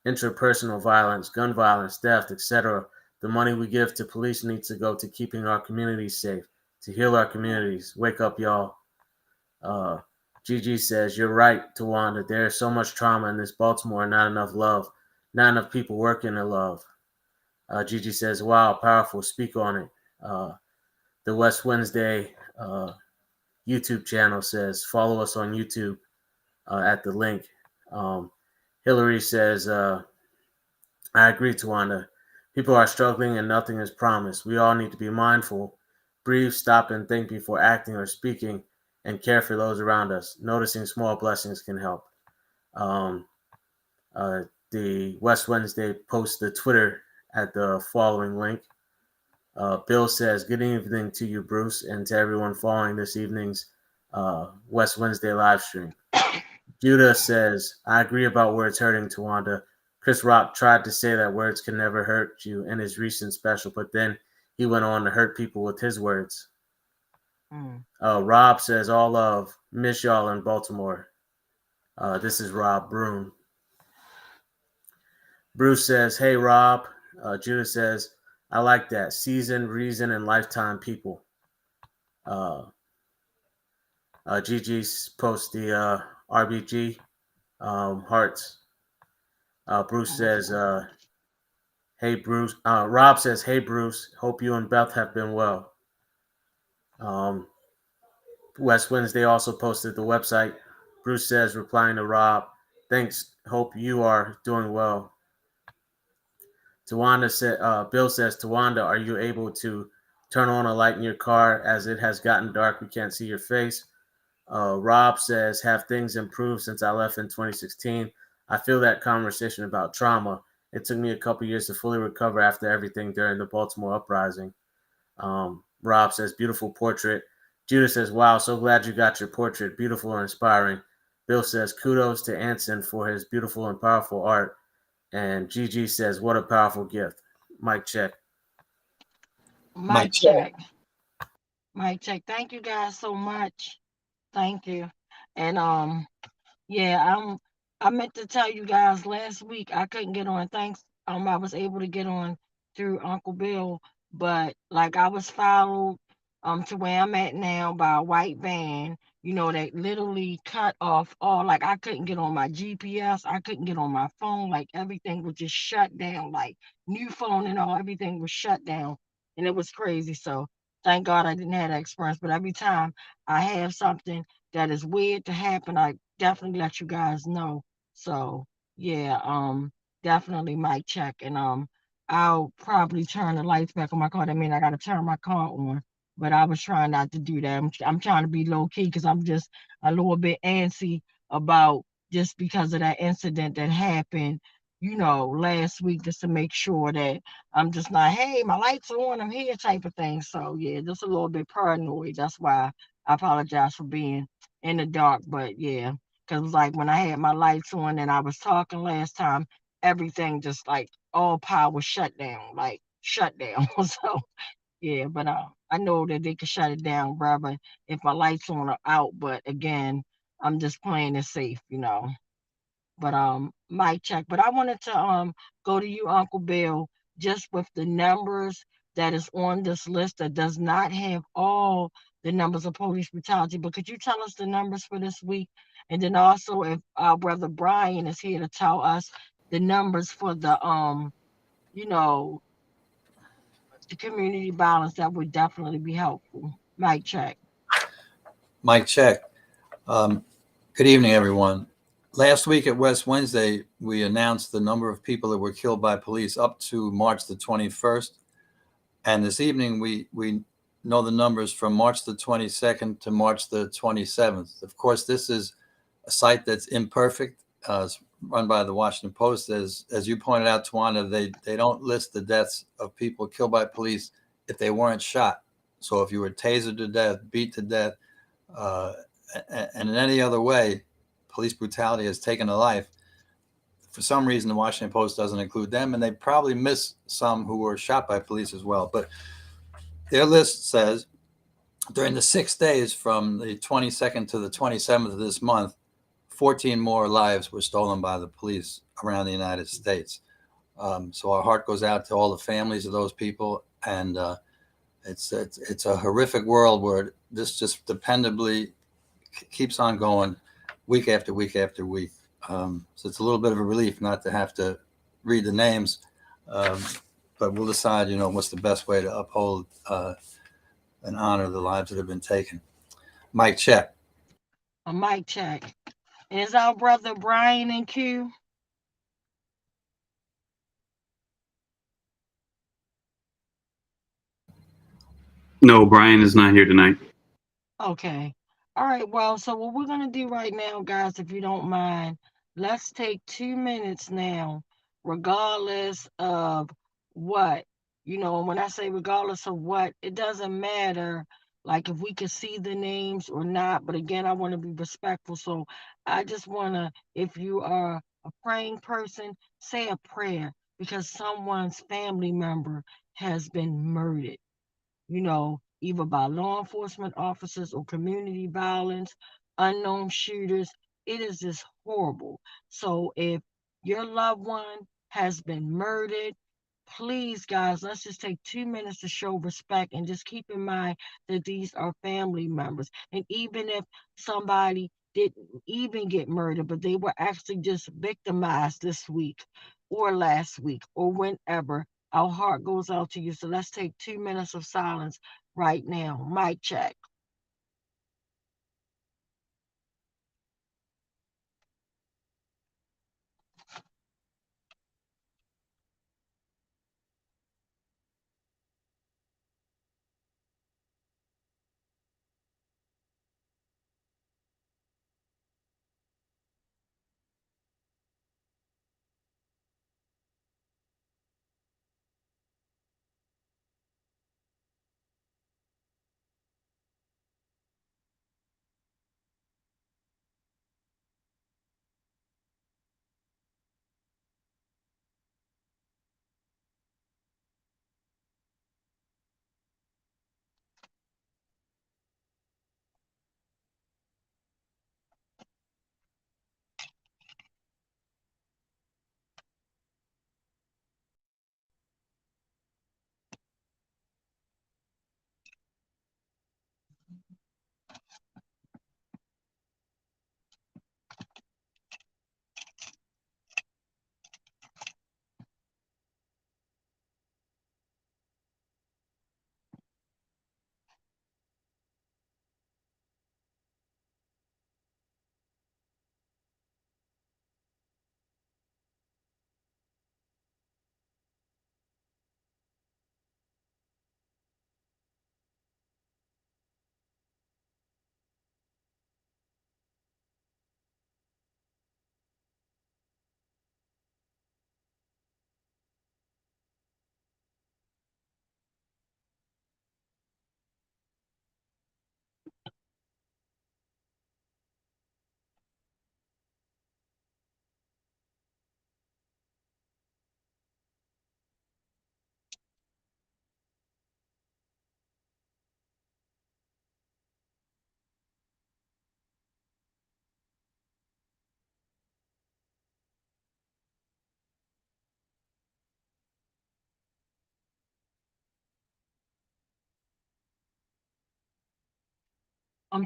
[SPEAKER 2] interpersonal violence, gun violence, theft, etc. The money we give to police needs to go to keeping our communities safe, to heal our communities. Wake up, y'all. Gigi says, you're right, Tawanda. There is so much trauma in this Baltimore and not enough love. Not enough people working to love. Gigi says, wow, powerful. Speak on it. The West Wednesday YouTube channel says, follow us on YouTube at the link. Hillary says, I agree, Tawanda. People are struggling and nothing is promised. We all need to be mindful, breathe, stop, and think before acting or speaking, and care for those around us. Noticing small blessings can help. The West Wednesday posts the Twitter at the following link. Bill says, good evening to you, Bruce, and to everyone following this evening's West Wednesday live stream. Judah says, I agree about words hurting, Tawanda. Chris Rock tried to say that words can never hurt you in his recent special, but then he went on to hurt people with his words. Rob says, all love. Miss y'all in Baltimore. This is Rob Broom. Bruce says, hey, Rob. Judah says, I like that. Season, reason, and lifetime people. Gigi posts the RBG hearts. Bruce says, hey, Bruce. Rob says, hey, Bruce. Hope you and Beth have been well. West Wednesday also posted the website. Bruce says, replying to Rob, thanks. Hope you are doing well. Tawanda said, Bill says, Tawanda, are you able to turn on a light in your car as it has gotten dark? We can't see your face. Rob says, have things improved since I left in 2016? I feel that conversation about trauma. It took me a couple years to fully recover after everything during the Baltimore uprising. Rob says, beautiful portrait. Judah says, wow, so glad you got your portrait. Beautiful and inspiring. Bill says, kudos to Anson for his beautiful and powerful art. And Gigi says, what a powerful gift. Mic check.
[SPEAKER 3] Mic check. Mic check. Thank you guys so much. Thank you. And yeah, I meant to tell you guys last week I couldn't get on. Thanks. I was able to get on through Uncle Bill, but like I was followed to where I'm at now by a white van, you know, that literally cut off all, like I couldn't get on my GPS, I couldn't get on my phone, like everything was just shut down, like new phone and all, everything was shut down, and it was crazy. So thank God I didn't have that experience, but every time I have something that is weird to happen, I definitely let you guys know. So yeah, definitely mic check, and I'll probably turn the lights back on my car. That means I gotta turn my car on. But I was trying not to do that. I'm trying to be low key because I'm just a little bit antsy about just because of that incident that happened, you know, last week, just to make sure that I'm just not, hey, my lights are on, I'm here type of thing. So yeah, just a little bit paranoid. That's why I apologize for being in the dark. But yeah, because like when I had my lights on and I was talking last time, everything just like all power shut down, like shut down. So yeah, but I know that they can shut it down, bro. But if my lights on or out, but again, I'm just playing it safe, you know. But mic check. But I wanted to go to you, Uncle Bill, just with the numbers that is on this list that does not have all the numbers of police brutality. But could you tell us the numbers for this week? And then also, if our brother Brian is here to tell us the numbers for the you know, the community violence, that would definitely be helpful. Mic check.
[SPEAKER 11] Mic check. Good evening, everyone. Last week at West Wednesday, we announced the number of people that were killed by police up to March the 21st. And this evening, we know the numbers from March the 22nd to March the 27th. Of course, this is a site that's imperfect. It's run by the Washington Post. As you pointed out, Tawana, they don't list the deaths of people killed by police if they weren't shot. So if you were tasered to death, beat to death, and in any other way, police brutality has taken a life, for some reason, the Washington Post doesn't include them, and they probably miss some who were shot by police as well. But their list says during the 6 days from the 22nd to the 27th of this month, 14 more lives were stolen by the police around the United States. So our heart goes out to all the families of those people. And it's a horrific world where this just dependably keeps on going week after week after week. So it's a little bit of a relief not to have to read the names, but we'll decide, what's the best way to uphold and honor the lives that have been taken. Mic check.
[SPEAKER 3] A mic check. Is our brother Brian in queue?
[SPEAKER 1] No, Brian is not here tonight.
[SPEAKER 3] Okay. All right. Well, so what we're going to do right now, guys, if you don't mind, let's take 2 minutes now, regardless of what, when I say regardless of what, it doesn't matter, like if we can see the names or not. But again, I want to be respectful. So I just want to, if you are a praying person, say a prayer because someone's family member has been murdered, either by law enforcement officers or community violence, unknown shooters. It is just horrible. So if your loved one has been murdered, please, guys, let's just take 2 minutes to show respect and just keep in mind that these are family members. And even if somebody didn't even get murdered, but they were actually just victimized this week or last week or whenever, our heart goes out to you. So let's take 2 minutes of silence right now. Mic check.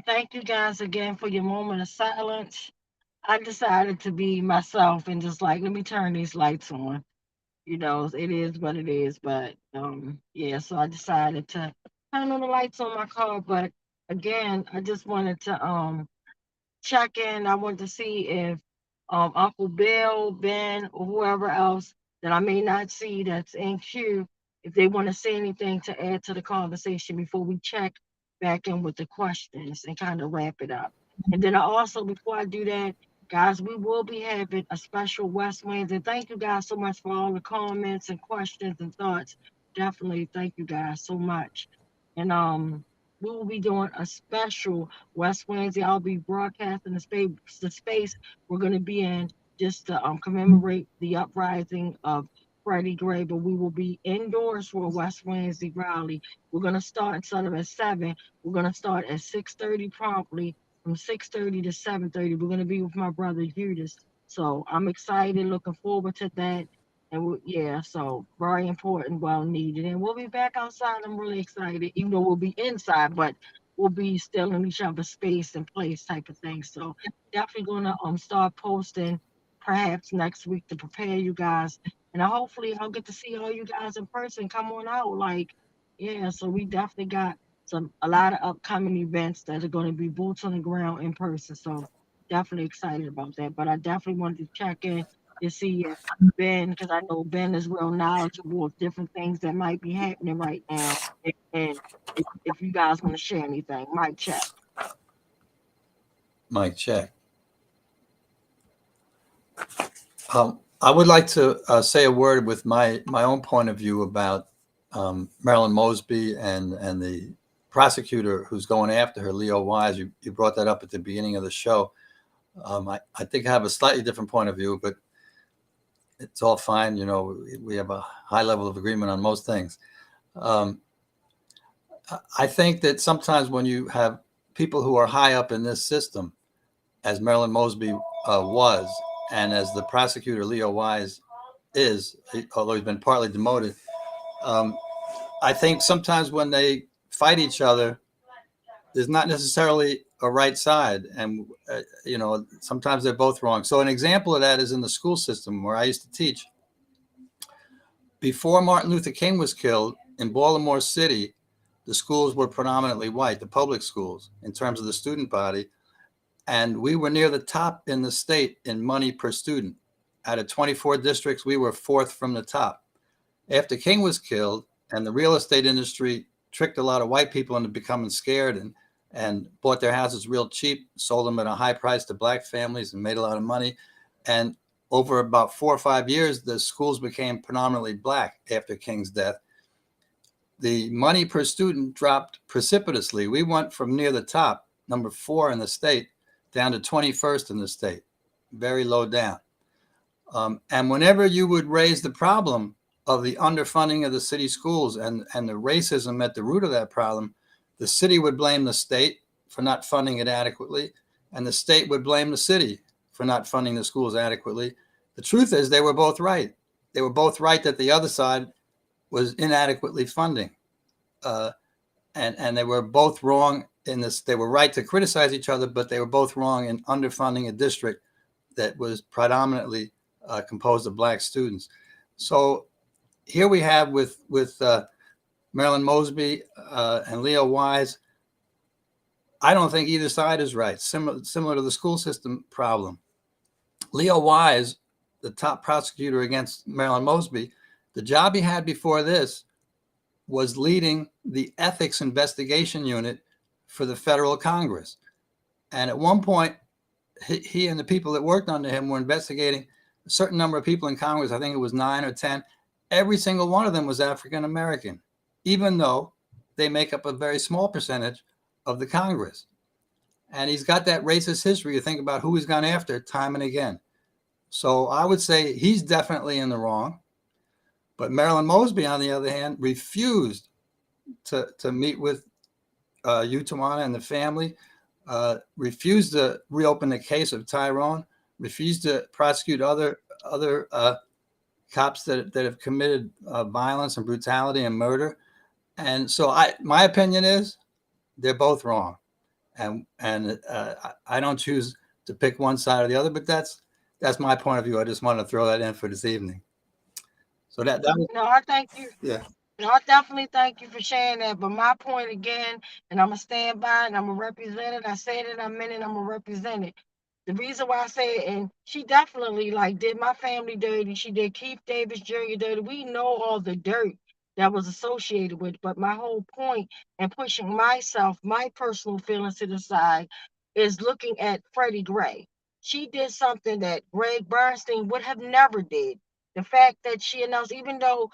[SPEAKER 3] Thank you guys again for your moment of silence. I decided to be myself and just let me turn these lights on. It is what it is. But yeah, so I decided to turn on the lights on my car. But again, I just wanted to check in. I wanted to see if Uncle Bill, Ben, or whoever else that I may not see that's in queue, if they want to say anything to add to the conversation before we check back in with the questions and kind of wrap it up. And then I also, before I do that, guys, we will be having a special West Wednesday. Thank you guys so much for all the comments and questions and thoughts. Definitely thank you guys so much. And we will be doing a special West Wednesday. I'll be broadcasting the space we're going to be in just to commemorate the uprising of Freddie Gray, but we will be indoors for a West Wednesday rally. We're going to start instead of at 7, we're going to start at 6:30 promptly. From 6:30 to 7:30, we're going to be with my brother Judas. So I'm excited, looking forward to that. And so very important, well needed. And we'll be back outside. I'm really excited, even though we'll be inside, but we'll be still in each other's space and place type of thing. So definitely gonna start posting perhaps next week to prepare you guys. And hopefully I'll get to see all you guys in person. Come on out. So we definitely got a lot of upcoming events that are going to be boots on the ground in person. So definitely excited about that. But I definitely wanted to check in to see if Ben, because I know Ben is real knowledgeable of different things that might be happening right now. And if you guys want to share anything, mic check.
[SPEAKER 11] Mic check. I would like to say a word with my own point of view about Marilyn Mosby and the prosecutor who's going after her, Leo Wise. You brought that up at the beginning of the show. I think I have a slightly different point of view, but it's all fine. We have a high level of agreement on most things. I think that sometimes when you have people who are high up in this system, as Marilyn Mosby was, and as the prosecutor Leo Wise is, although he's been partly demoted, I think sometimes when they fight each other, there's not necessarily a right side. And, sometimes they're both wrong. So an example of that is in the school system where I used to teach. Before Martin Luther King was killed in Baltimore City, the schools were predominantly white, the public schools, in terms of the student body. And we were near the top in the state in money per student. Out of 24 districts, we were 4th from the top. After King was killed and the real estate industry tricked a lot of white people into becoming scared and bought their houses real cheap, sold them at a high price to black families and made a lot of money. And over about 4 or 5 years, the schools became predominantly black after King's death. The money per student dropped precipitously. We went from near the top, number 4 in the state, down to 21st in the state, very low down. And whenever you would raise the problem of the underfunding of the city schools and the racism at the root of that problem, the city would blame the state for not funding it adequately, and the state would blame the city for not funding the schools adequately. The truth is they were both right. They were both right that the other side was inadequately funding. And they were both wrong in this. They were right to criticize each other, but they were both wrong in underfunding a district that was predominantly composed of black students. So here we have with Marilyn Mosby and Leo Wise. I don't think either side is right. Similar to the school system problem. Leo Wise, the top prosecutor against Marilyn Mosby, the job he had before this was leading the ethics investigation unit for the federal Congress. And at one point, he and the people that worked under him were investigating a certain number of people in Congress. I think it was 9 or 10. Every single one of them was African American, even though they make up a very small percentage of the Congress. And he's got that racist history. You think about who he's gone after time and again. So I would say he's definitely in the wrong. But Marilyn Mosby, on the other hand, refused to meet with Tawana and the family, refused to reopen the case of Tyrone, refused to prosecute other cops that have committed violence and brutality and murder. And so my opinion is they're both wrong. And I don't choose to pick one side or the other, but that's my point of view. I just want to throw that in for this evening. So that was,
[SPEAKER 3] No, I thank you.
[SPEAKER 11] Yeah.
[SPEAKER 3] No, I definitely thank you for sharing that. But my point again, and I'm going to stand by it, and I'm going to represent it. I said it, I meant it, I'm going to represent it. The reason why I say it, and she definitely did my family dirty. She did Keith Davis Jr. dirty. We know all the dirt that was associated with. But my whole point in pushing myself, my personal feelings to the side, is looking at Freddie Gray. She did something that Greg Bernstein would have never did. The fact that she announced, even though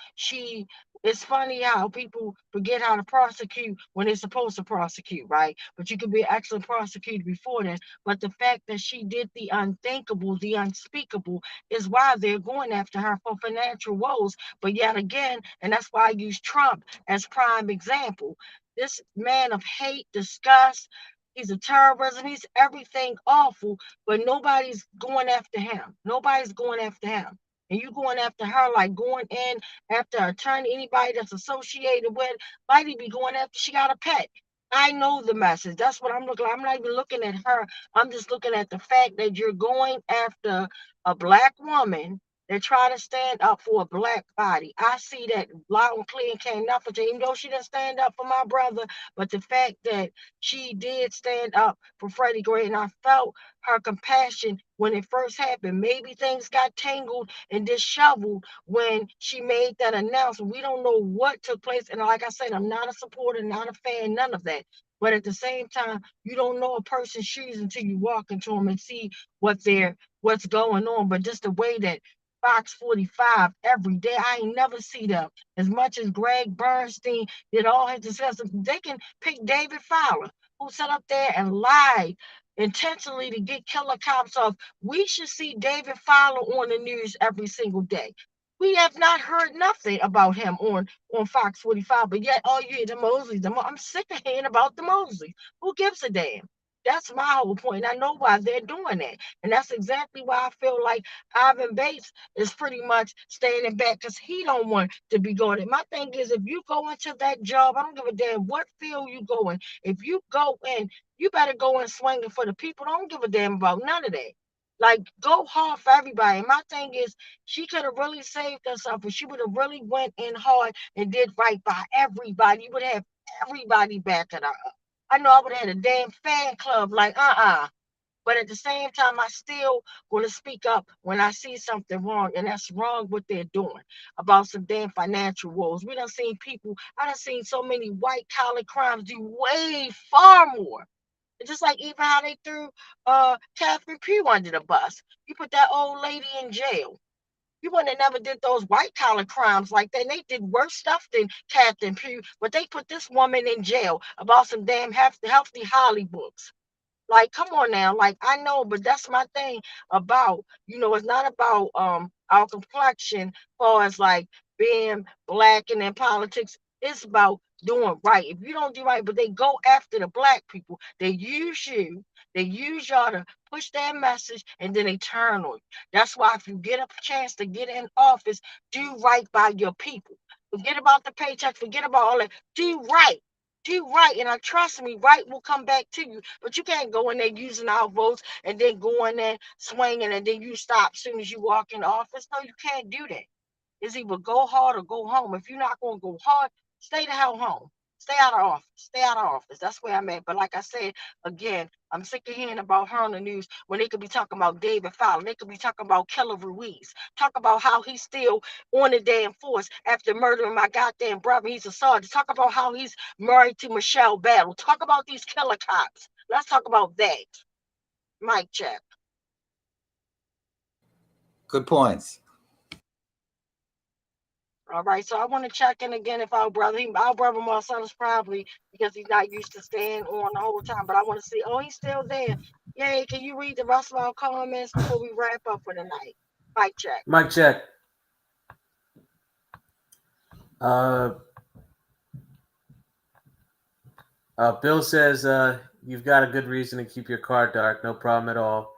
[SPEAKER 3] it's funny how people forget how to prosecute when they're supposed to prosecute, right? But you could be an excellent prosecutor before that. But the fact that she did the unthinkable, the unspeakable, is why they're going after her for financial woes. But yet again, and that's why I use Trump as prime example. This man of hate, disgust, he's a terrorism, he's everything awful, but nobody's going after him. Nobody's going after him. And you going after her, like going in after an attorney, anybody that's associated with, might be going after she got a pet. I know the message. That's what I'm looking at. I'm not even looking at her. I'm just looking at the fact that you're going after a Black woman. They're trying to stand up for a Black body. I see that loud and clear and can't nothing change. Even though she didn't stand up for my brother, but the fact that she did stand up for Freddie Gray, and I felt her compassion when it first happened. Maybe things got tangled and disheveled when she made that announcement. We don't know what took place. And like I said, I'm not a supporter, not a fan, none of that. But at the same time, you don't know a person's shoes until you walk into them and see what's going on. But just the way that Fox 45 every day, I ain't never see them. As much as Greg Bernstein did all his discussions, they can pick David Fowler, who sat up there and lied intentionally to get killer cops off. We should see David Fowler on the news every single day. We have not heard nothing about him on Fox 45, but yet all you hear the Mosleys. I'm sick of hearing about the Mosleys. Who gives a damn? That's my whole point. I know why they're doing that. And that's exactly why I feel like Ivan Bates is pretty much standing back because he don't want to be going. And my thing is, if you go into that job, I don't give a damn what field you go in. If you go in, you better go in swinging for the people. Don't give a damn about none of that. Like, go hard for everybody. And my thing is, she could have really saved herself if she would have really went in hard and did right by everybody. You would have everybody backing her up. I know I would have had a damn fan club like, But at the same time, I still want to speak up when I see something wrong, and that's wrong what they're doing about some damn financial woes. I done seen so many white collar crimes do way far more. It's just like even how they threw Catherine Pugh under the bus. You put that old lady in jail. You wouldn't have never did those white collar crimes like that. And they did worse stuff than Catherine Pugh, but they put this woman in jail about some damn healthy Holly books. Like, come on now. Like, I know, but that's my thing about, it's not about our complexion as far as like being Black and in politics. It's about doing right. If you don't do right, but they go after the Black people, they use you, they use y'all to push their message, and then they turn on you. That's why if you get a chance to get in office, do right by your people. Forget about the paycheck, forget about all that. Do right. Do right, and trust me, right will come back to you. But you can't go in there using our votes and then go in there swinging and then you stop as soon as you walk in the office. No, you can't do that. It's either go hard or go home. If you're not going to go hard, stay the hell home. Stay out of office. Stay out of office. That's where I'm at. But like I said, again, I'm sick of hearing about her on the news when they could be talking about David Fowler. They could be talking about Killer Ruiz. Talk about how he's still on the damn force after murdering my goddamn brother. He's a sergeant. Talk about how he's married to Michelle Battle. Talk about these killer cops. Let's talk about that. Mic check.
[SPEAKER 11] Good points.
[SPEAKER 3] All right, so I want to check in again if our brother Marcellus probably, because he's not used to staying on the whole time, but I want to see, he's still there. Yay, can you read the rest of our comments before we wrap up for the night? Mic check.
[SPEAKER 2] Mic check. Bill says, you've got a good reason to keep your car dark. No problem at all.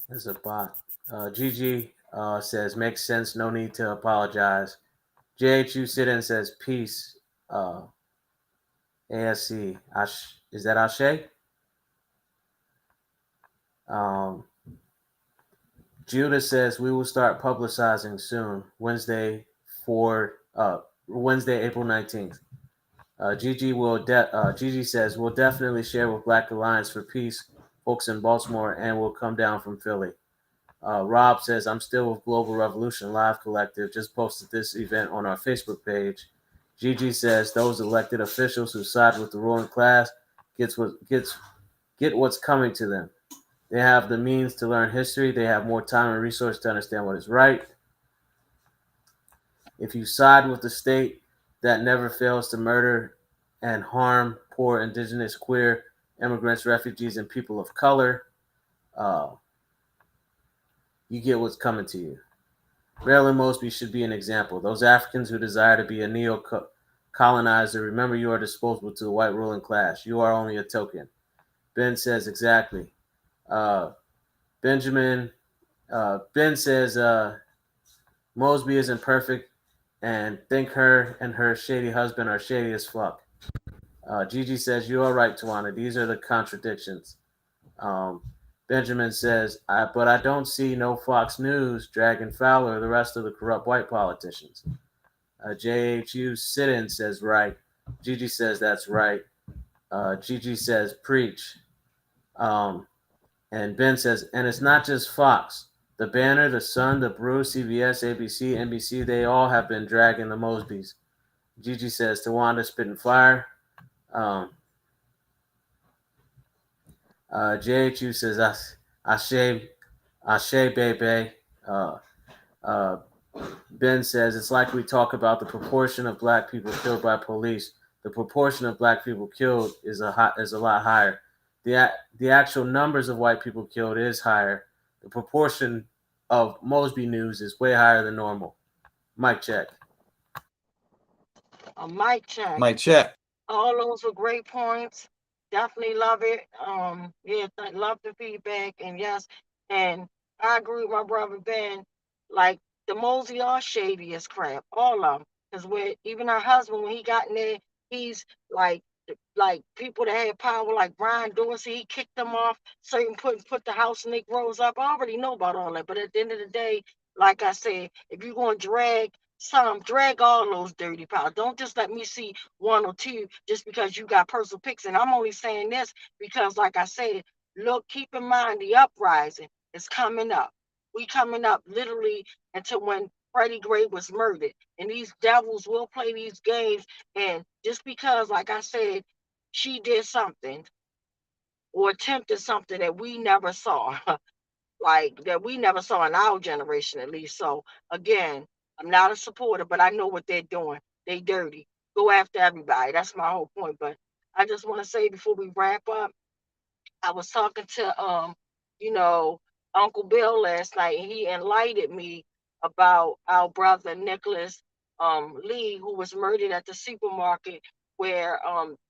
[SPEAKER 2] That's a bot. Gigi says, makes sense. No need to apologize. JHU sit-in says, peace. ASC. Is that Ashe? Judah says, we will start publicizing soon. Wednesday, April 19th. Gigi says, we'll definitely share with Black Alliance for Peace folks in Baltimore, and we'll come down from Philly. Rob says, I'm still with Global Revolution Live Collective. Just posted this event on our Facebook page. Gigi says, those elected officials who side with the ruling class get what's coming to them. They have the means to learn history. They have more time and resources to understand what is right. If you side with the state that never fails to murder and harm poor, indigenous, queer, immigrants, refugees, and people of color, you get what's coming to you. Marilyn Mosby should be an example. Those Africans who desire to be a neo-colonizer, remember you are disposable to the white ruling class. You are only a token. Ben says, exactly. Ben says, Mosby isn't perfect and think her and her shady husband are shady as fuck. Gigi says, you are right, Tawana. These are the contradictions. Benjamin says, but I don't see no Fox News dragging Fowler or the rest of the corrupt white politicians. JHU sit-in says, right. Gigi says, that's right. Gigi says, preach. And Ben says, and it's not just Fox. The Banner, The Sun, The Brew, CBS, ABC, NBC, they all have been dragging the Mosbys. Gigi says, Tawanda spitting fire. JHU says, Ashe, baby. Ben says, it's like we talk about the proportion of black people killed by police. The proportion of black people killed is a lot higher. The actual numbers of white people killed is higher. The proportion of Mosby news is way higher than normal. Mic check.
[SPEAKER 3] A mic check.
[SPEAKER 11] Mic check.
[SPEAKER 3] All those were great points. Definitely love it. Love the feedback. And yes, and I agree with my brother Ben. Like, the Mosby are shady as crap. All of them. Because even her husband, when he got in there, he's like people that had power, like Brian Dorsey, he kicked them off, certain put the House Negroes up. I already know about all that. But at the end of the day, like I said, if you're going to drag all those dirty powers. Don't just let me see one or two just because you got personal picks. And I'm only saying this because, like I said, look, keep in mind the uprising is coming up. We coming up literally until when Freddie Gray was murdered. And these devils will play these games. And just because, like I said, she did something or attempted something that we never saw, that we never saw in our generation at least. So again, I'm not a supporter, but I know what they're doing. They dirty. Go after everybody. That's my whole point. But I just want to say before we wrap up, I was talking to Uncle Bill last night, and he enlightened me about our brother Nicholas Lee, who was murdered at the supermarket where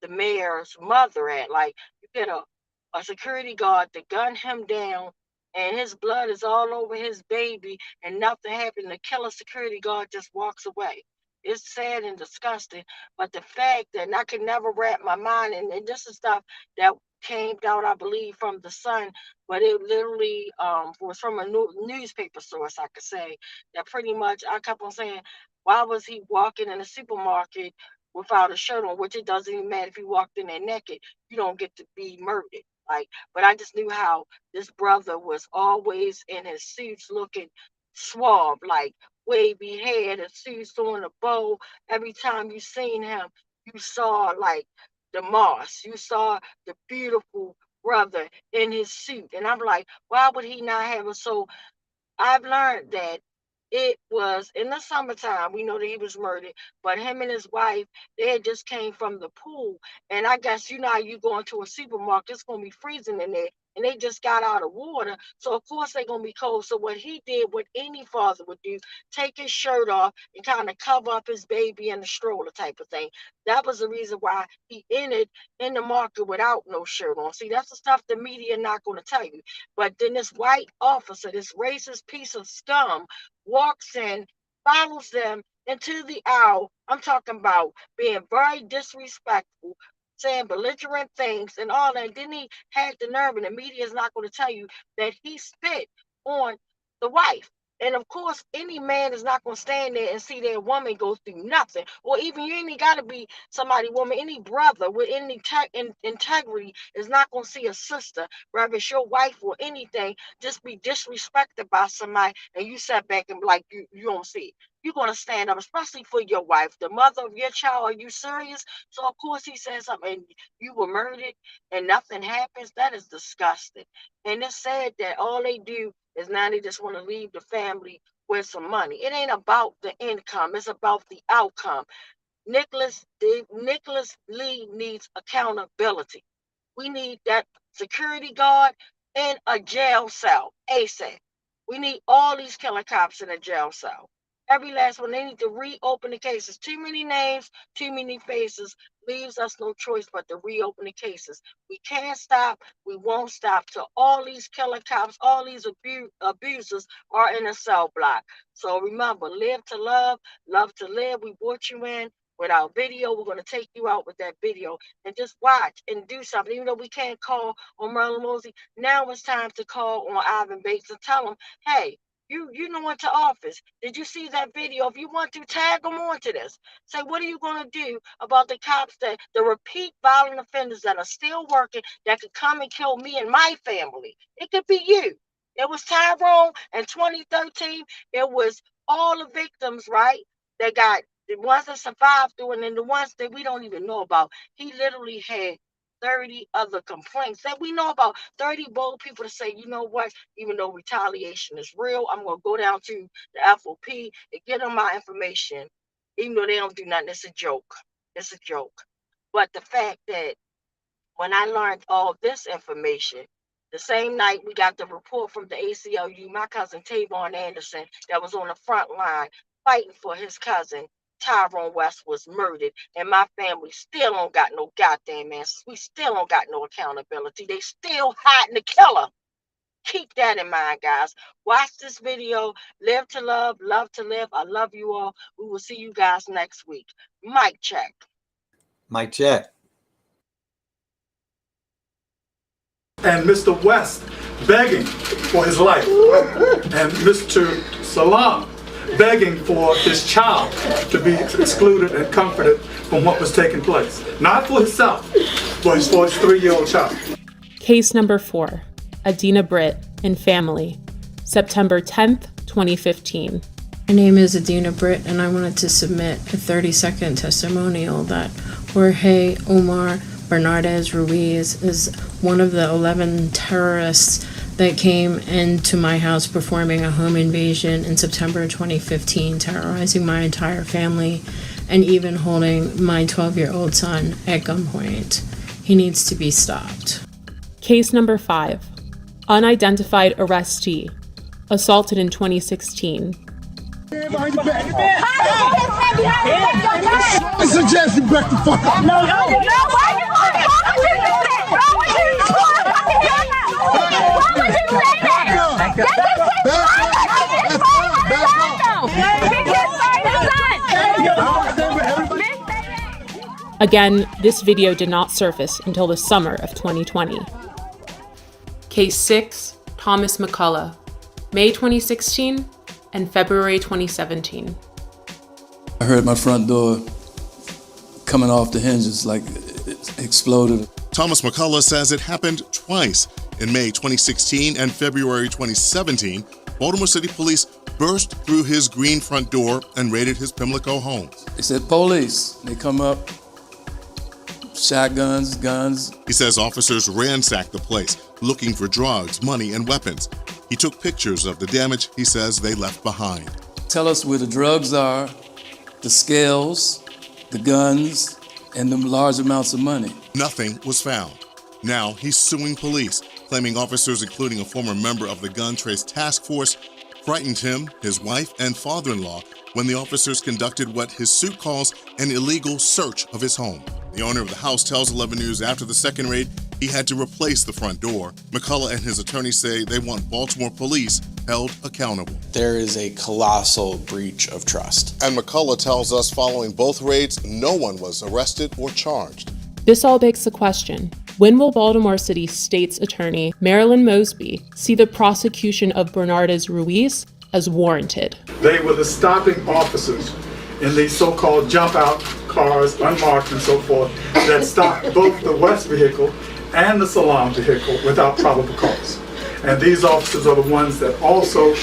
[SPEAKER 3] the mayor's mother at. Like, you get a security guard to gun him down, and his blood is all over his baby, and nothing happened. The killer security guard just walks away. It's sad and disgusting, but the fact that, and I could never wrap my mind, and this is stuff that came out, I believe, from the Sun, but it literally was from a newspaper source, I could say, that pretty much I kept on saying, why was he walking in a supermarket without a shirt on, which it doesn't even matter if he walked in there naked, you don't get to be murdered. But I just knew how this brother was always in his suits looking suave, like wavy hair, the suits on a bow. Every time you seen him, you saw like the moss. You saw the beautiful brother in his suit. And I'm like, why would he not have it? So I've learned that it was in the summertime. We know that he was murdered, but him and his wife, they had just came from the pool. And I guess, how you go into a supermarket, it's going to be freezing in there. And they just got out of water. So, of course, they're going to be cold. So what he did, what any father would do, take his shirt off and kind of cover up his baby in the stroller type of thing. That was the reason why he entered in the market without no shirt on. See, that's the stuff the media not going to tell you. But then this white officer, this racist piece of scum, walks in, follows them into the aisle. I'm talking about being very disrespectful, saying belligerent things and all that. Then he had the nerve, and the media is not going to tell you that he spit on the wife. And of course, any man is not going to stand there and see their woman go through nothing. Or even you ain't got to be somebody woman. Any brother with any integrity is not going to see a sister, whether it's your wife or anything, just be disrespected by somebody, and you sat back and be like, you don't see it. You're going to stand up, especially for your wife, the mother of your child. Are you serious? So, of course, he said something, and you were murdered and nothing happens. That is disgusting. And it's sad that all they do is now they just want to leave the family with some money. It ain't about the income. It's about the outcome. Nicholas Lee needs accountability. We need that security guard in a jail cell ASAP. We need all these killer cops in a jail cell. Every last one. They need to reopen the cases. Too many names, too many faces leaves us no choice but to reopen the cases. We can't stop. We won't stop till all these killer cops, all these abusers are in a cell block. So remember, live to love, love to live. We brought you in with our video. We're going to take you out with that video and just watch and do something. Even though we can't call on Merlin Mosey, now it's time to call on Ivan Bates and tell him, hey, you know went to office. Did you see that video? If you want to, tag them on to this. Say, what are you going to do about the cops, that the repeat violent offenders that are still working, that could come and kill me and my family? It could be you. It was Tyrone in 2013. It was all the victims, right? That got the ones that survived through, and then the ones that we don't even know about. He literally had 30 other complaints that we know about. 30 bold people to say, you know what, even though retaliation is real, I'm going to go down to the FOP and get them my information. Even though they don't do nothing, it's a joke. It's a joke. But the fact that when I learned all this information, the same night we got the report from the ACLU, my cousin Tavon Anderson, that was on the front line fighting for his cousin, Tyrone West, was murdered, and my family still don't got no goddamn answers. We still don't got no accountability. They still hiding the killer. Keep that in mind, guys. Watch this video. Live to love, love to live. I love you all. We will see you guys next week. Mic check.
[SPEAKER 11] Mic check.
[SPEAKER 6] And Mr. West begging for his life, and Mr. Salam begging for his child to be excluded and comforted from what was taking place. Not for himself, but for his 3-year-old child.
[SPEAKER 5] Case number 4, Adina Britt and family, September 10th, 2015.
[SPEAKER 12] My name is Adina Britt, and I wanted to submit a 30-second testimonial that Jorge Omar Bernardez Ruiz is one of the 11 terrorists that came into my house performing a home invasion in September 2015, terrorizing my entire family and even holding my 12-year-old son at gunpoint. He needs to be stopped.
[SPEAKER 5] Case number 5, unidentified arrestee, assaulted in 2016.
[SPEAKER 4] I suggest you back the fuck up. No, why you
[SPEAKER 5] Again, this video did not surface until the summer of 2020. Case 6, Thomas McCullough, May 2016 and February 2017.
[SPEAKER 13] I heard my front door coming off the hinges like it exploded.
[SPEAKER 14] Thomas McCullough says it happened twice. In May 2016 and February 2017, Baltimore City Police burst through his green front door and raided his Pimlico home.
[SPEAKER 13] They said, police. They come up, shotguns, guns.
[SPEAKER 14] He says officers ransacked the place, looking for drugs, money, and weapons. He took pictures of the damage he says they left behind.
[SPEAKER 13] Tell us where the drugs are, the scales, the guns, and the large amounts of money.
[SPEAKER 14] Nothing was found. Now he's suing police, claiming officers, including a former member of the Gun Trace Task Force, frightened him, his wife, and father-in-law when the officers conducted what his suit calls an illegal search of his home. The owner of the house tells 11 News after the second raid, he had to replace the front door. McCullough and his attorney say they want Baltimore police held accountable.
[SPEAKER 15] There is a colossal breach of trust.
[SPEAKER 14] And McCullough tells us following both raids, no one was arrested or charged.
[SPEAKER 5] This all begs the question, when will Baltimore City State's Attorney Marilyn Mosby see the prosecution of Bernardez Ruiz as warranted.
[SPEAKER 6] They were the stopping officers in these so-called jump out cars, unmarked and so forth, that stopped both the West vehicle and the Salam vehicle without probable cause. And these officers are the ones that also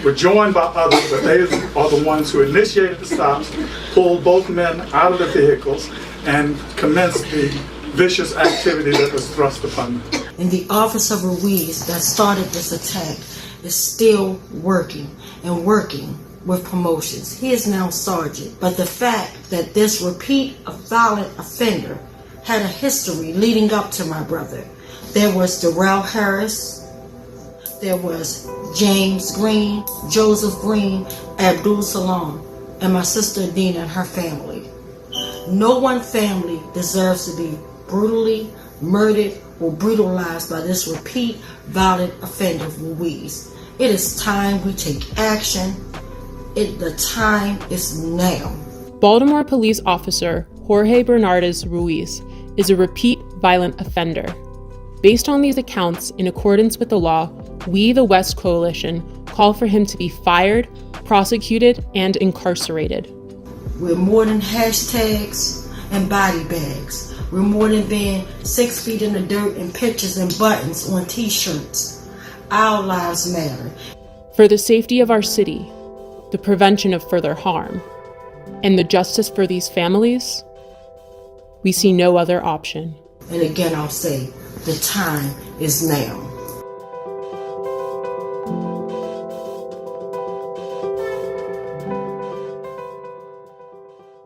[SPEAKER 6] were joined by others, but they are the ones who initiated the stops, pulled both men out of the vehicles, and commenced the vicious activity that was thrust upon them.
[SPEAKER 10] And the officer Ruiz that started this attack is still working and working with promotions. He is now sergeant. But the fact that this repeat violent offender had a history leading up to my brother. There was Darrell Harris, there was James Green, Joseph Green, Abdul Salam, and my sister Adina and her family. No one family deserves to be brutally murdered or brutalized by this repeat violent offender Ruiz. It is time we take action. The time is now.
[SPEAKER 5] Baltimore police officer Jorge Bernardes Ruiz is a repeat violent offender. Based on these accounts, in accordance with the law, we, the West Coalition, call for him to be fired, prosecuted, and incarcerated.
[SPEAKER 10] We're more than hashtags and body bags. We're more than being 6 feet in the dirt and pictures and buttons on t-shirts. Our lives matter.
[SPEAKER 5] For the safety of our city, the prevention of further harm, and the justice for these families, we see no other option.
[SPEAKER 10] And again, I'll say, the time is now.